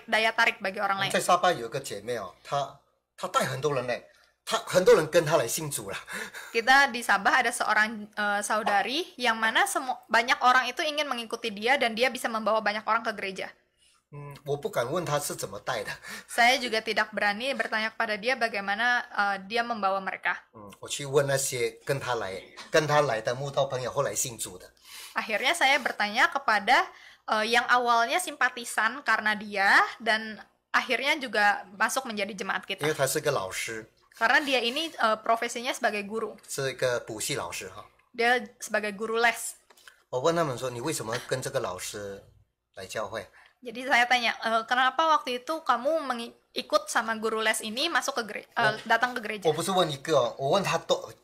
daya tarik bagi orang 我们 lain. 在沙巴有一个姐妹哦，她带很多人嘞，很多人跟她来信主了。 Kita di Sabah ada seorang saudari yang mana banyak orang itu ingin mengikuti dia dan dia bisa membawa banyak orang ke gereja. 我不敢问她是怎么带的， Saya juga tidak berani bertanya kepada dia bagaimana dia membawa mereka. 我去问那些跟她来的慕道朋友后来信主的， Akhirnya saya bertanya kepada yang awalnya simpatisan karena dia dan akhirnya juga masuk menjadi jemaat 因 kita. 为她是个老师， Karena dia ini profesinya sebagai guru. 是一个补习老师哈。 Dia sebagai guru les. 我问他们说，你为什么跟这个老师来教会？ Jadi saya tanya, kenapa waktu itu kamu ikut sama guru les ini masuk ke datang ke 我 gereja? 不是问一个哦，我问他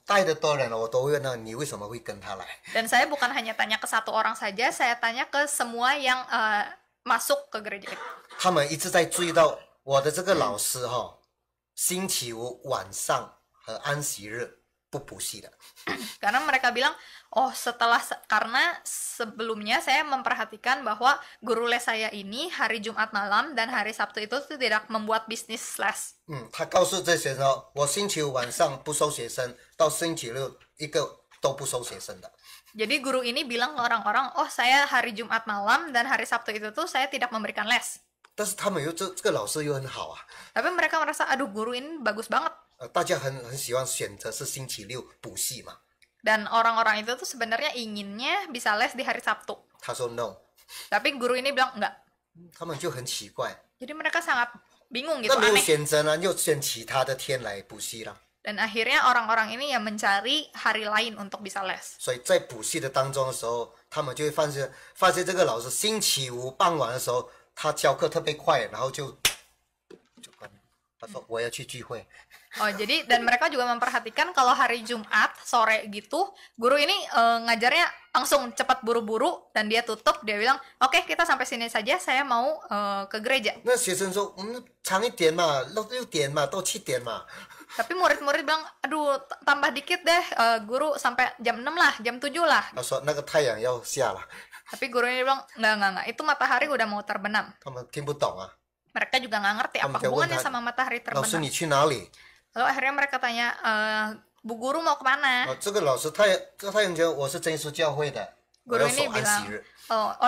带的多人了，我都会问他你为什么会跟他来？ Dan saya bukan hanya tanya ke satu orang saja, saya tanya ke semua yang masuk ke gereja itu. 他们一直在注意到我的这个老师哈、星期五晚上和安息日不补习的。 Karena mereka bilang, karena sebelumnya saya memperhatikan bahwa guru les saya ini hari Jumat malam dan hari Sabtu itu tidak membuat bisnis les. 他告诉这些学生哦，我星期五晚上不收学生，到星期六一个都不收学生的。 Jadi guru ini bilang ke orang-orang, saya hari Jumat malam dan hari Sabtu itu tuh saya tidak memberikan les. 但是他们又这个老师又很好啊， Tapi mereka merasa, aduh guru ini bagus banget. 大家很喜欢选择是星期六补习嘛。 Dan orang-orang itu tuh sebenarnya inginnya bisa les di hari Sabtu. 他说 no， Tapi guru ini bilang enggak. 他们就很奇怪， Jadi mereka sangat bingung gitu, 那没有 aneh. 选择呢，又选其他的天来补习了。 Dan akhirnya orang-orang ini yang mencari hari lain untuk bisa les. 所以在补习的当中的时候，他们就会发现这个老师星期五傍晚的时候，他教课特别快，然后就关。他说我要去聚会， Jadi dan mereka juga memperhatikan kalau hari Jumat sore gitu, guru ini ngajarnya langsung cepat buru-buru dan dia tutup, dia bilang, "Oke, kita sampai sini saja, saya mau ke gereja." 那学生说长一点嘛，6点嘛，到7点嘛。 Tapi murid-murid bilang, "Aduh, tambah dikit deh, guru sampai jam 6 lah, jam 7 lah." 他说那个太阳要下了， Tapi guru ini bilang, enggak, itu matahari udah mau terbenam. 他们听不懂啊。 Mereka juga nggak ngerti apa hubungannya sama matahari 老师 terbenam. 你去哪里？ Lalu akhirnya mereka tanya, Bu guru mau kemana? 这个老师他也觉得我是真耶稣教会的，我 Guru 要守 ini 安 bilang, 息日。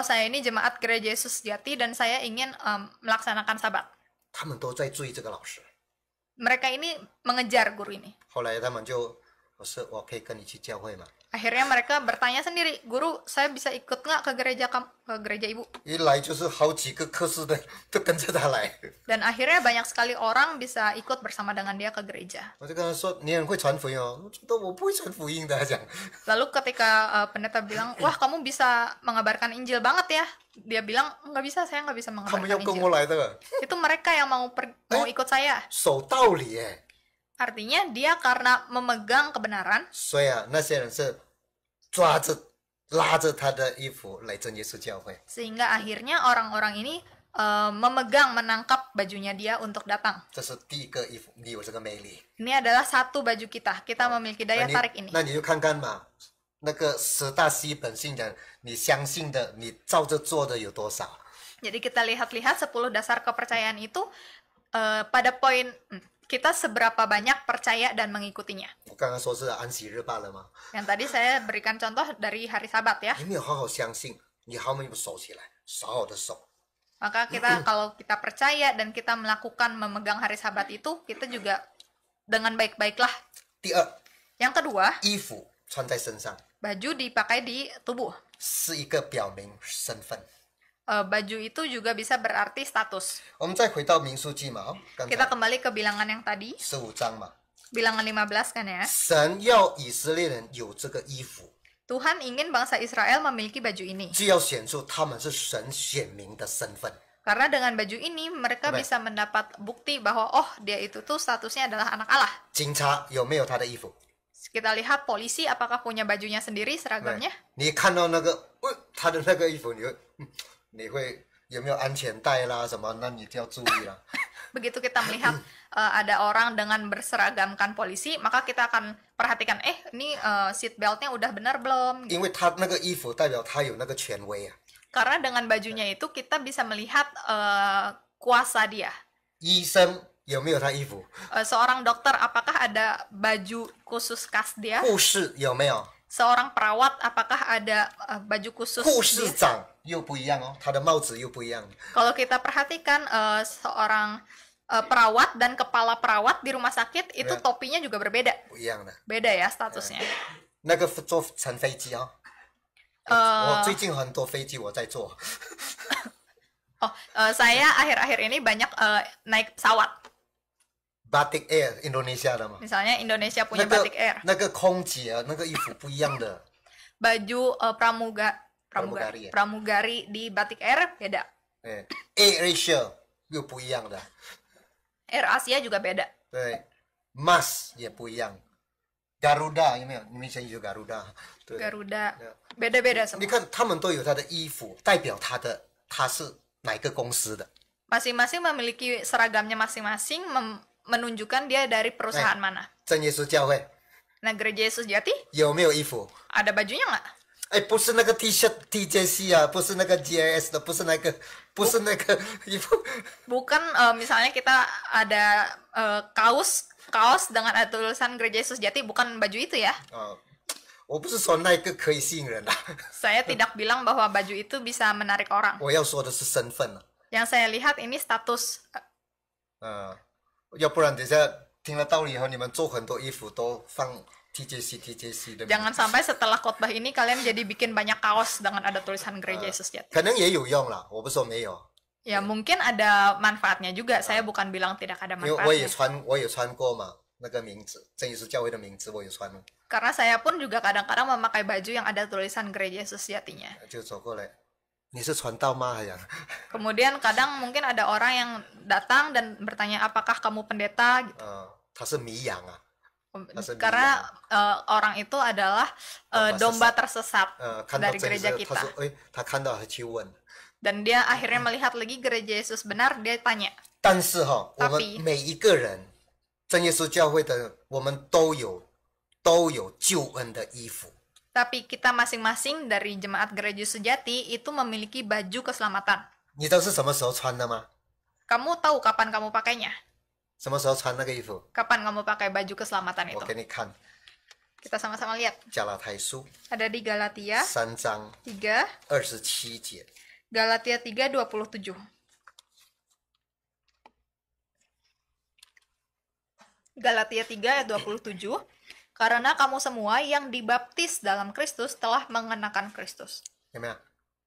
saya ini jemaat gereja Yesus Sejati dan saya ingin melaksanakan sabat. 他们都在注意这个老师。 Mereka ini mengejar guru ini. 后来他们就，我可以跟你去教会吗？ Akhirnya mereka bertanya sendiri, guru, saya bisa ikut nggak ke gereja ibu? 一来就是好几个科室的都跟着他来。 Dan akhirnya banyak sekali orang bisa ikut bersama dengan dia ke gereja. 我就跟他说：“你很会传福音哦。”我觉得我不会传福音的，他讲。 Lalu ketika pendeta bilang, wah kamu bisa mengabarkan Injil banget ya. Dia bilang, nggak bisa, saya nggak bisa 他们要 mengabarkan 跟 Injil. 我来的， Itu mereka yang mau ikut saya. 守道理耶。 Artinya dia karena memegang kebenaran, 所以啊，那些人是拉着他的衣服来真耶稣教会。 sehingga akhirnya orang-orang ini menangkap bajunya dia untuk datang. 这是第一个衣服，你有这个魅力。 Ini adalah satu baju kita. Kita memiliki 那 daya 你 tarik ini. 那你就看看嘛，那个10大基本信仰，你相信的，你照着做的有多少？ Jadi kita lihat-lihat 10 dasar kepercayaan itu pada poin kita seberapa banyak percaya dan mengikutinya. 我刚刚说是安息日罢了吗？ Yang tadi saya berikan contoh dari hari Sabat ya. 你没有好好相信，你好没有守起来，好好的守。 Maka kalau kita percaya dan kita memegang hari Sabat itu, kita juga dengan baik-baiklah. 第二， Yang kedua, 衣服穿在身上 baju dipakai di tubuh. 是一个表明身份。 Baju itu juga bisa berarti status. 我们再回到民数记嘛，刚 Kita 才 kembali ke bilangan yang tadi, 15章嘛， bilangan 15 kan ya. 神要以色列人有这个衣服， Tuhan ingin bangsa Israel memiliki baju ini. 就要显出他们是神选民的身份。 Karena dengan baju ini mereka Baik. bisa mendapat bukti bahwa dia itu tuh statusnya adalah anak Allah. 警察有没有他的衣服？ Kita lihat polisi apakah punya bajunya sendiri 对 seragamnya. 你看到那个，他的那个衣服，你会有没有安全带啦什么？那你就要注意啦。 Begitu kita melihat ada orang dengan berseragamkan polisi, maka kita akan perhatikan, ini seat beltnya udah benar belum? 因为他那个衣服代表他有那个权威啊。Karena dengan bajunya itu kita bisa melihat kuasa dia. 医生有没有他衣服？ Seorang dokter apakah ada baju khusus khas dia? 护士有没有？ Seorang perawat apakah ada baju khusus 护士 dia? 长又不一样哦，他的帽子又不一样。 Kalau kita perhatikan seorang perawat dan kepala perawat di rumah sakit itu Ya. topinya juga berbeda. 不一样的。 Beda ya statusnya. 那个坐乘飞机哦，我最近很多飞机我在坐， Saya akhir-akhir ini banyak naik pesawat. Batik Air 印度尼西亚的嘛。 Misalnya Indonesia 那 punya 个 Batik Air. 那个空姐那个衣服不一样的。 Baju Pramugari ya? pramugari di Batik Air beda. 哎，Air Asia 又不一样的。 Air Asia juga beda. 对，Mas 也不一样。Garuda 有没有？你们以前有 Garuda？ 对。 Garuda beda-beda 你 semua. 看他们都有他的衣服，代表他是哪个公司的。 Masing-masing memiliki seragamnya masing-masing menunjukkan dia dari perusahaan mana. 真耶稣教会 Nah, Gereja Yesus Jati 有没有衣服？ ada bajunya nggak? 哎，不是那个 T 恤 TJC 啊，不是那个 GIS 的，不是那个衣服。 Bukan misalnya kita ada kaos dengan ada tulisan Gereja Yesus Jati, bukan baju itu ya. 我不是说那个可以吸引人啊， Saya tidak bilang bahwa baju itu bisa menarik orang. 我要说的是身份啊。 Yang saya lihat ini status. 要不然等下听了道理以后，你们做很多衣服都放 TJC 的名字， Jangan sampai setelah khotbah ini kalian jadi bikin banyak kaos dengan ada tulisan Gereja Yesus Jati. 可能也有用啦，我不说没有， Ya mungkin ada manfaatnya juga. Saya bukan bilang tidak ada 因为我也 manfaatnya. 穿过嘛，那个名字，真耶稣教会的名字我也穿了， Karena saya pun juga kadang-kadang memakai baju yang ada tulisan Gereja Yesus Jatinya. 就走过来，你是传道吗？好像， Kemudian kadang mungkin ada orang yang datang dan bertanya apakah kamu pendeta gitu. 他是迷羊啊， Karena orang itu adalah domba tersesat 看到 dari 真耶 gereja 稣，他 kita. 说，哎，他看到他去问， Dan dia akhirnya melihat lagi gereja Yesus benar, dia tanya. 但是哈，我 Tapi 们每一个人，真耶稣教会的，我们都有救恩的衣服。 Tapi kita masing-masing dari jemaat gereja sejati itu memiliki baju keselamatan. 你知道是什么时候穿的吗？ Kamu tahu kapan kamu pakainya? 什么时候穿那个衣服？ Kapan kamu pakai baju keselamatan 我 itu? 给你看， Kita sama-sama lihat. 加拉太书 Ada di Galatia 3章 3, 27节。 Galatia 3:27. Galatia 3 ayat 27. Karena kamu semua yang dibaptis dalam Kristus telah mengenakan Kristus. 有没有？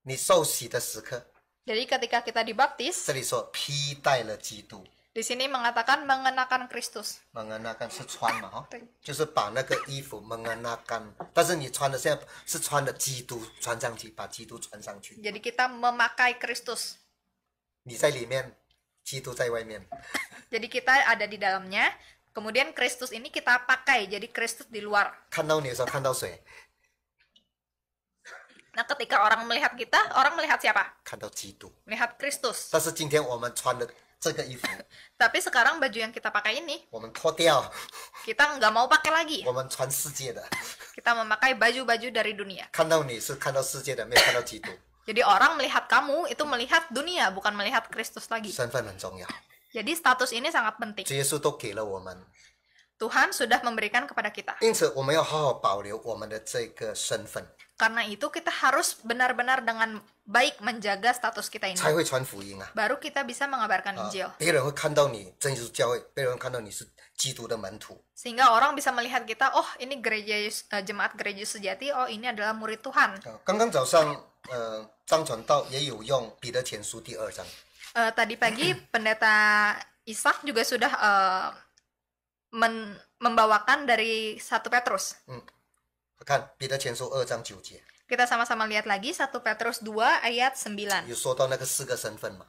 你受洗的时刻， Jadi ketika kita dibaptis, 这里说披戴了基督， di sini mengatakan mengenakan Kristus. 蒙恩纳干是穿嘛哈， 对， 就是把那个衣服蒙恩纳干，但是你穿的现在是穿的基督穿上去，把基督穿上去， Jadi kita memakai Kristus. 你在里面，基督在外面。 Jadi kita ada di dalamnya. Kemudian Kristus ini kita pakai. Jadi Kristus di luar. 看到你的时候看到谁？ Nah, ketika orang melihat kita, orang melihat siapa? 看到基督。 Melihat Kristus. 但是今天我们穿的这个衣服， Tapi sekarang baju yang kita pakai ini, 我们脱掉， kita nggak mau pakai lagi. 我们穿世界的。 Kita memakai baju-baju dari dunia. 看到你是看到世界的，没有看到基督。 Jadi orang melihat kamu itu melihat dunia, bukan melihat Kristus lagi. 身份很重要， Jadi status ini sangat penting. 主耶稣都给了我们， Tuhan sudah memberikan kepada kita. 因此我们要好好保留我们的这个身份， Karena itu kita harus benar-benar dengan baik menjaga status kita ini. 才会传福音啊。 Baru kita bisa mengabarkan Injil. 别人会看到你真耶稣教会，别人看到你是基督的门徒。 Sehingga orang bisa melihat kita, oh ini jemaat gereja sejati, oh ini adalah murid Tuhan. 刚刚早上，张传道也有用彼得前书第2章， Tadi pagi pendeta Ishak juga sudah membawakan dari 1 Petrus. 看彼得前书2章9节， Kita sama-sama lihat lagi 1 Petrus 2 ayat 9. 有说到那个4个身份嘛，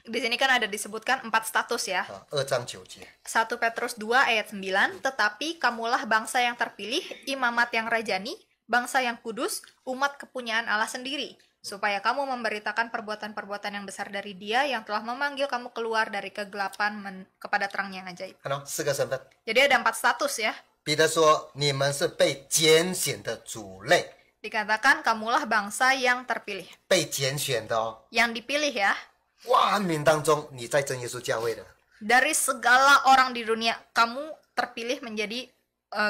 Di sini kan ada disebutkan 4 status ya. 2章9节， 1 Petrus 2 ayat 9, tetapi kamulah bangsa yang terpilih, imamat yang rajani, bangsa yang kudus, umat kepunyaan Allah sendiri, supaya kamu memberitakan perbuatan-perbuatan yang besar dari Dia yang telah memanggil kamu keluar dari kegelapan kepada terang yang ajaib. 看到4个身份。 Jadi ada 4 status ya. 彼得说：“你们是被拣选的族类， Dikatakan kamulah bangsa yang terpilih. 被拣选的哦。 Yang dipilih ya. 万民当中，你在真耶稣教会的。 Dari segala orang di dunia, kamu terpilih menjadi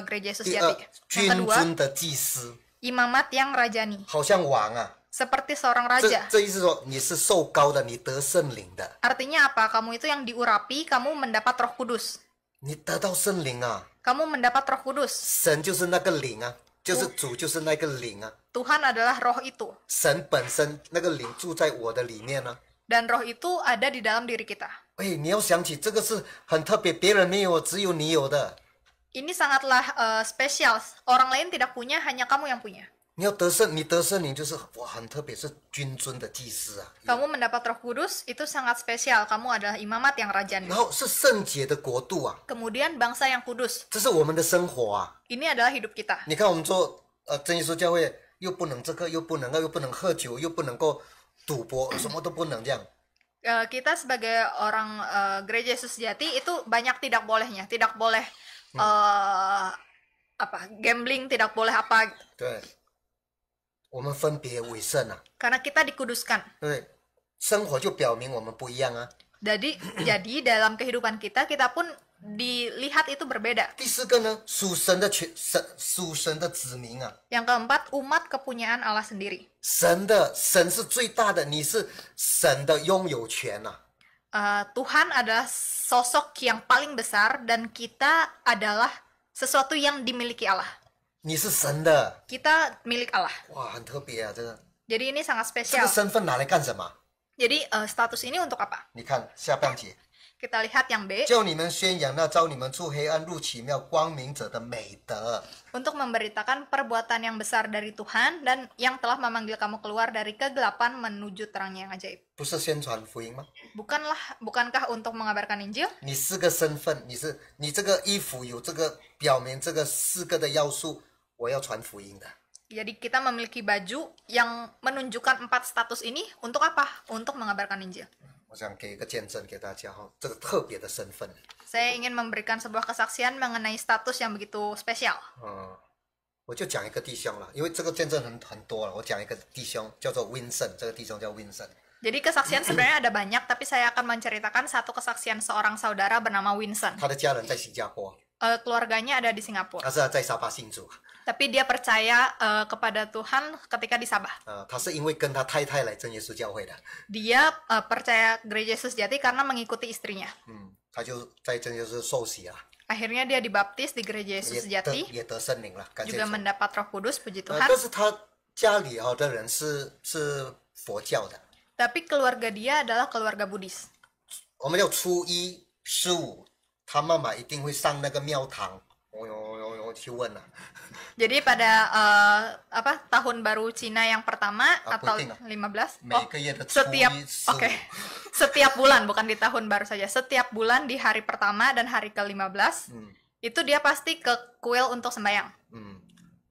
gereja Yesus 第二 Jati. Yang 君 kedua, 尊的祭司， imamat yang rajani. 好像王啊。 Seperti seorang 这 raja. 这意思说你是受膏的，你得圣灵的， Artinya apa? Kamu itu yang diurapi, kamu mendapat roh kudus. 你得到圣灵啊。 Kamu mendapat roh kudus. 神就是那个灵啊，就是主就是那个灵啊。 Tuhan adalah roh itu. 神本身那个灵住在我的里面呢、 Dan roh itu ada di dalam diri kita. 哎，你要想起这个是很特别，别人没有，只有你有的。 Ini sangatlah spesial. Orang lain tidak punya, hanya kamu yang punya. 你要得圣，你得圣灵就是哇，很特别，是君尊的祭司啊。 Kamu mendapat roh kudus, itu sangat spesial. Kamu adalah imamat yang rajani. 然后是圣洁的国度啊， Kemudian bangsa yang kudus. 这是我们的生活啊。 Ini adalah hidup kita. 你看我们做真耶稣教会，又不能这个，又不能那，又不能喝酒，又不能够赌博，什么都不能这样。 Kita sebagai orang gereja Yesus Jati itu banyak tidak bolehnya. Tidak boleh gambling, tidak boleh apa. 对，我们分别为圣啊， Karena kita dikuduskan. 对，生活就表明我们不一样啊。 Jadi dalam kehidupan kita pun dilihat itu berbeda. 第四个呢，属神的子民啊， Yang keempat, umat kepunyaan Allah sendiri. 神是最大的，你是神的拥有权呐、啊。 Tuhan adalah sosok yang paling besar dan kita adalah sesuatu yang dimiliki Allah. 你是神的， Kita milik Allah. 哇，很特别啊，这个 Jadi ini sangat 这 spesial. 个身份拿来干什么？ Jadi status ini untuk apa? 你看下半节， Kita lihat yang B. 叫你们宣扬那招你们出黑暗入奇妙光明者的美德。 Untuk memberitakan perbuatan yang besar dari Tuhan dan yang telah memanggil kamu keluar dari kegelapan menuju terangnya yang ajaib. 不是宣传福音吗？ Bukankah untuk mengabarkan Injil? 你四个身份，你这个衣服有这个表明这个四个的要素，我要传福音的。 Jadi kita memiliki baju yang menunjukkan 4 status ini untuk apa? Untuk mengabarkan Injil. 我想给一个见证给大家哈，这个特别的身份。 Saya ingin memberikan sebuah kesaksian mengenai status yang begitu spesial. 我就讲一个弟兄了，因为这个见证很多了，我讲一个弟兄叫做 Vincent， 这个弟兄叫 Vincent。 Jadi kesaksian sebenarnya ada banyak, tapi saya akan menceritakan satu kesaksian seorang saudara bernama Vincent. 他的家人在新加坡， Keluarganya ada di Singapura. 他是在沙巴信主。 Tapi dia percaya kepada Tuhan ketika di Sabah. 他是因为跟他太太来真耶稣教会的， Dia percaya gereja Yesus Jati karena mengikuti istrinya. 他就在真耶稣受洗了， Akhirnya dia dibaptis di gereja Yesus 也得圣灵了，感谢 juga 主。 mendapat Roh Kudus, puji 但 Tuhan. 是他家里的人是佛教的， Tapi keluarga dia adalah keluarga Buddhis. 我们叫初一十五，他妈妈一定会上那个庙堂。我去问了， Jadi pada tahun baru Cina yang pertama atau 不一定啊 15? 每个月的初 setiap 一十五 oke. Setiap bulan, bukan di tahun baru saja. Setiap bulan di hari pertama dan hari ke-15 itu dia pasti ke kuil untuk sembahyang.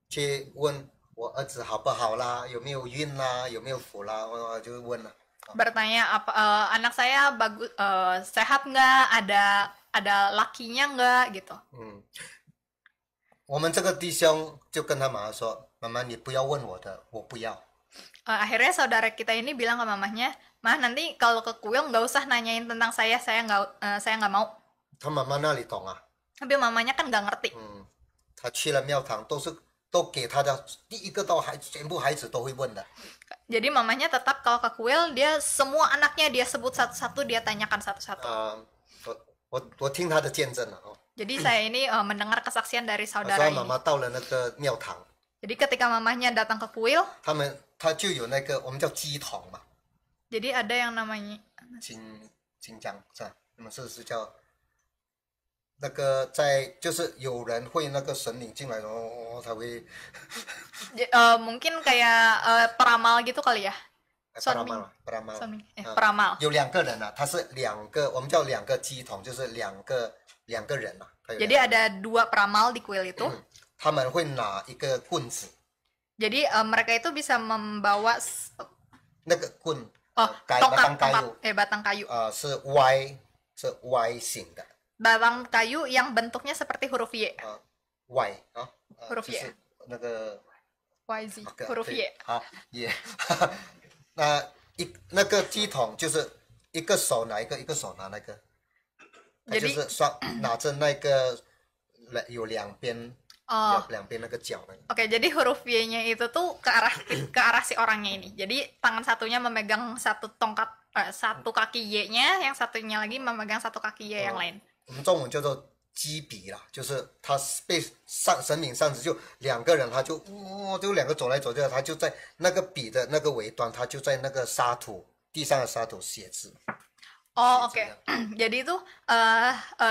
去问我儿子好不好啦，有没有孕啦，有没有福啦，我就问了。 Bertanya anak saya bagus, sehat nggak, ada lakinya nggak gitu. 我们这个弟兄就跟他妈妈说：“妈妈，你不要问我的，我不要。” Akhirnya saudara kita ini bilang ke mamahnya, "Mah, nanti kalau ke kuil nggak usah nanyain tentang saya nggak mau." 他妈妈那里懂啊， Tapi mamanya kan nggak ngerti. 他去了庙堂都给他的第一个全部孩子都会问的。 Jadi mamanya tetap kalau ke kuil dia semua anaknya dia sebut satu-satu, dia tanyakan satu-satu. 我听他的见证了哦。 Jadi saya ini mendengar kesaksian dari 他 saudara 说 ini. 妈妈到了那个庙堂， Jadi ketika mamahnya datang ke kuil, 他就有那个我们叫鸡桶嘛， jadi ada yang namanya 金江是吧？你们是叫那个就是有人会那个神灵进来，然后才会 mungkin kayak peramal gitu kali ya. peramal peramal. 有2个人啊，他是2个，我们叫2个鸡桶，就是2个人啊。 Jadi ada 2 peramal di kuil itu. 他们会拿一个棍子， Jadi mereka itu bisa membawa 那个棍 tongkat, batang kayu. 是歪形的， Batang kayu yang bentuknya seperti huruf Y. Y 啊， huruf 就是 Y 那个 YZ OK， huruf 对 Y。好也，那个鸡桶就是一个手拿一个，一个手拿那个，它就 Jadi 是拿着那个有两边 oh 两边那个角那个。 oke, jadi huruf Y-nya itu tuh ke arah si orangnya ini. Jadi tangan satunya memegang satu tongkat satu kaki Y-nya, yang satunya lagi memegang satu kaki Y yang lain. 我们中文叫做鸡笔啦，就是他被神明上职，就两个人，他就就两个走来走去，他就在那个笔的那个尾端，他就在那个沙土地上的沙土写字。 Oh, oke. Jadi itu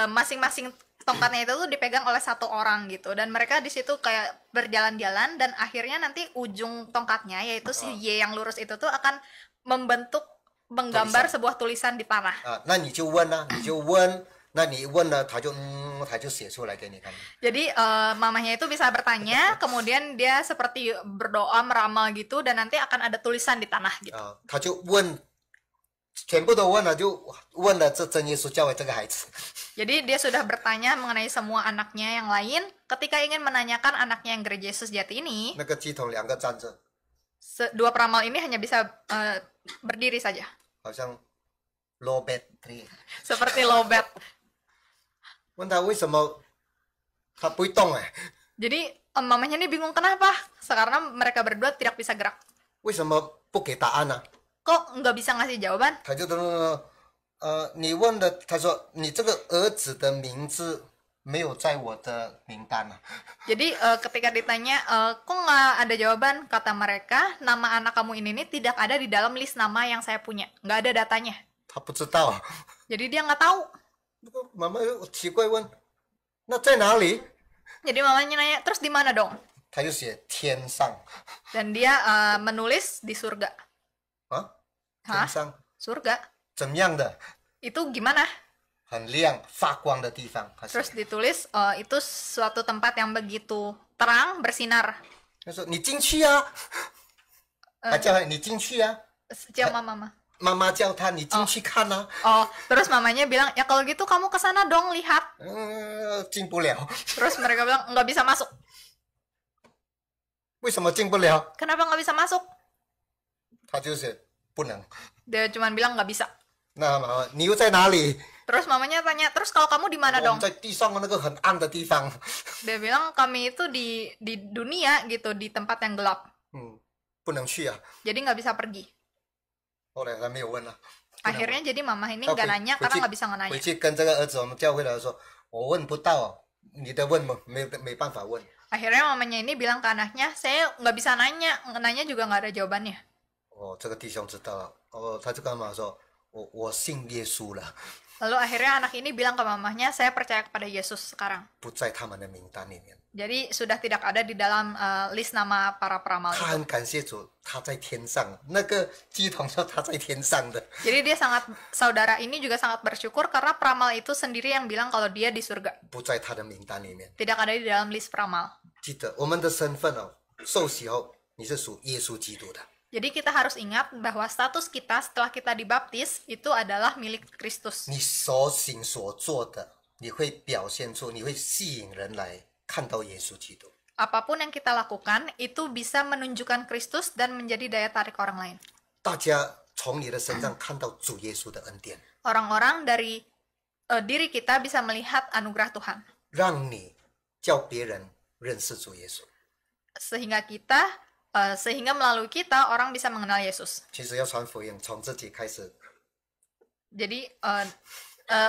masing-masing tongkatnya itu tuh dipegang oleh satu orang gitu, dan mereka di situ kayak berjalan-jalan, dan akhirnya nanti ujung tongkatnya yaitu si Y yang lurus itu tuh akan menggambar sebuah tulisan di tanah. 那你就问啊，你就问，那你问了，他就写出来给你看。 Jadi mamahnya itu bisa bertanya, kemudian dia seperti berdoa meramal gitu, dan nanti akan ada tulisan di tanah gitu. 他就问，全部都问了，就问了这真耶稣教会这个孩子。 Jadi dia sudah bertanya mengenai semua anaknya yang lain. Ketika ingin menanyakan anaknya yang gereja Yesus Jati ini, 那个鸡桶两个站着， dua peramal ini hanya bisa berdiri saja, 好像 low bed tree。 seperti lobet. 问他为什么他不会动哎？ Jadi mamanya ini bingung kenapa, karena mereka berdua tidak bisa gerak. 为什么不给答案呢？ Kok nggak bisa ngasih jawaban? 他就你问的，他说你这个儿子的名字没有在我的名单啊。 Jadi ketika ditanya, kok nggak ada jawaban? Kata mereka, nama anak kamu ini nih tidak ada di dalam list nama yang saya punya. Nggak ada datanya. 他不知道。 Jadi dia nggak tahu. 妈妈奇怪问，那在哪里？ Jadi mamanya nanya, terus di mana dong? 他就写天上 Dan dia menulis di surga. 啊， Hah? 天上 Surga? 怎么样的？ Itu gimana? 很亮发光的地方。他 Terus ditulis, itu suatu tempat yang begitu terang, bersinar. 说你进去啊，他叫他你进去啊， Sejak mama. 妈妈叫他你进去看啊。 Oh, terus mamanya bilang, ya kalau gitu kamu ke sana dong, lihat. 进不了。 Terus mereka bilang, nggak bisa masuk. 为什么进不了？ Kenapa nggak bisa masuk? 他就是不能。 Dia cuma bilang nggak bisa. 那妈妈你又在哪里？ Terus mamanya tanya, terus kalau kamu di mana 我们 dong? 在地上那个很暗的地方。 Dia bilang, kami itu di dunia gitu, di tempat yang gelap. 不能去啊。 Jadi nggak bisa pergi. 后来他没有问了。 Akhirnya jadi mama ini nggak nanya 回 karena 去 nggak bisa nanya. 回去跟这个儿子，我们教会的说，我问不到，你的问没办法问。 Akhirnya mamanya ini bilang ke anaknya, saya nggak bisa nanya, nanya juga nggak ada jawabannya. 这个弟兄知道了。他就跟妈妈说，我信耶稣了， Lalu akhirnya anak ini bilang ke mamahnya, saya percaya kepada Yesus sekarang. 不在他们的名单里面。 Jadi sudah tidak ada di dalam list nama para peramal 他 itu. 很感谢主，他在天上。那个鸡桶说他在天上的。 Jadi dia saudara ini juga sangat bersyukur karena peramal itu sendiri yang bilang kalau dia di surga. 不在他的名单里面。 Tidak ada di dalam list peramal. 记得我们的身份受洗后你是属耶稣基督的。 Jadi kita harus ingat bahwa status kita setelah kita dibaptis itu adalah milik Kristus. 你所行所做的，你会表现出，你会吸引人来看到耶稣基督。 Apapun yang kita lakukan itu bisa menunjukkan Kristus dan menjadi daya tarik orang lain. 大家从你的身上看到主耶稣的恩典， Orang-orang dari diri kita bisa melihat anugerah Tuhan. 让你叫别人认识主耶稣。 Sehingga melalui kita orang bisa mengenal Yesus. 其实要传福音，从自己开始。 Jadi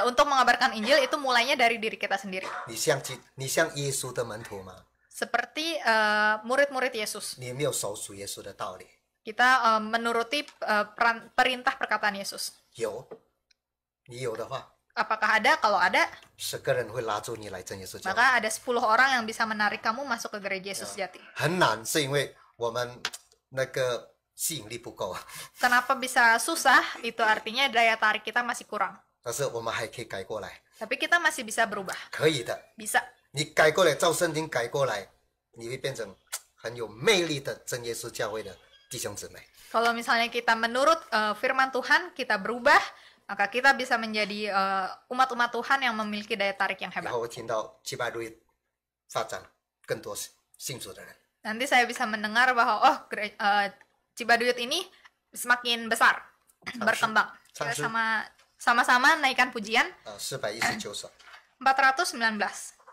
untuk mengabarkan Injil itu mulainya dari diri kita sendiri. 你像耶稣的门徒吗？ Seperti murid-murid Yesus. 你有没有守属耶稣的道理？ Kita menuruti perintah perkataan Yesus. 有，你有的话， Apakah ada? Kalau ada, 10个人会拉住你来真耶稣教会。 maka ada 10 orang yang bisa menarik kamu masuk ke gereja Yesus Jati. 很难，是因为我们那个吸引力不够， Kenapa bisa susah? Itu artinya daya tarik kita masih kurang. 但是我们还可以改过来， Tapi kita masih bisa berubah. 可以的。 Bisa. 你改过来，照圣经改过来，你会变成很有魅力的真耶稣教会的弟兄姊妹。 Kalau misalnya kita menurut firman Tuhan, kita berubah, maka kita bisa menjadi umat-umat Tuhan yang memiliki daya tarik yang 以 hebat. 后会听到七百路发展更多信主的人。nanti saya bisa mendengar bahwa Cibaduyut ini semakin besar, berkembang. Kita sama-sama naikkan pujian 419首。 419.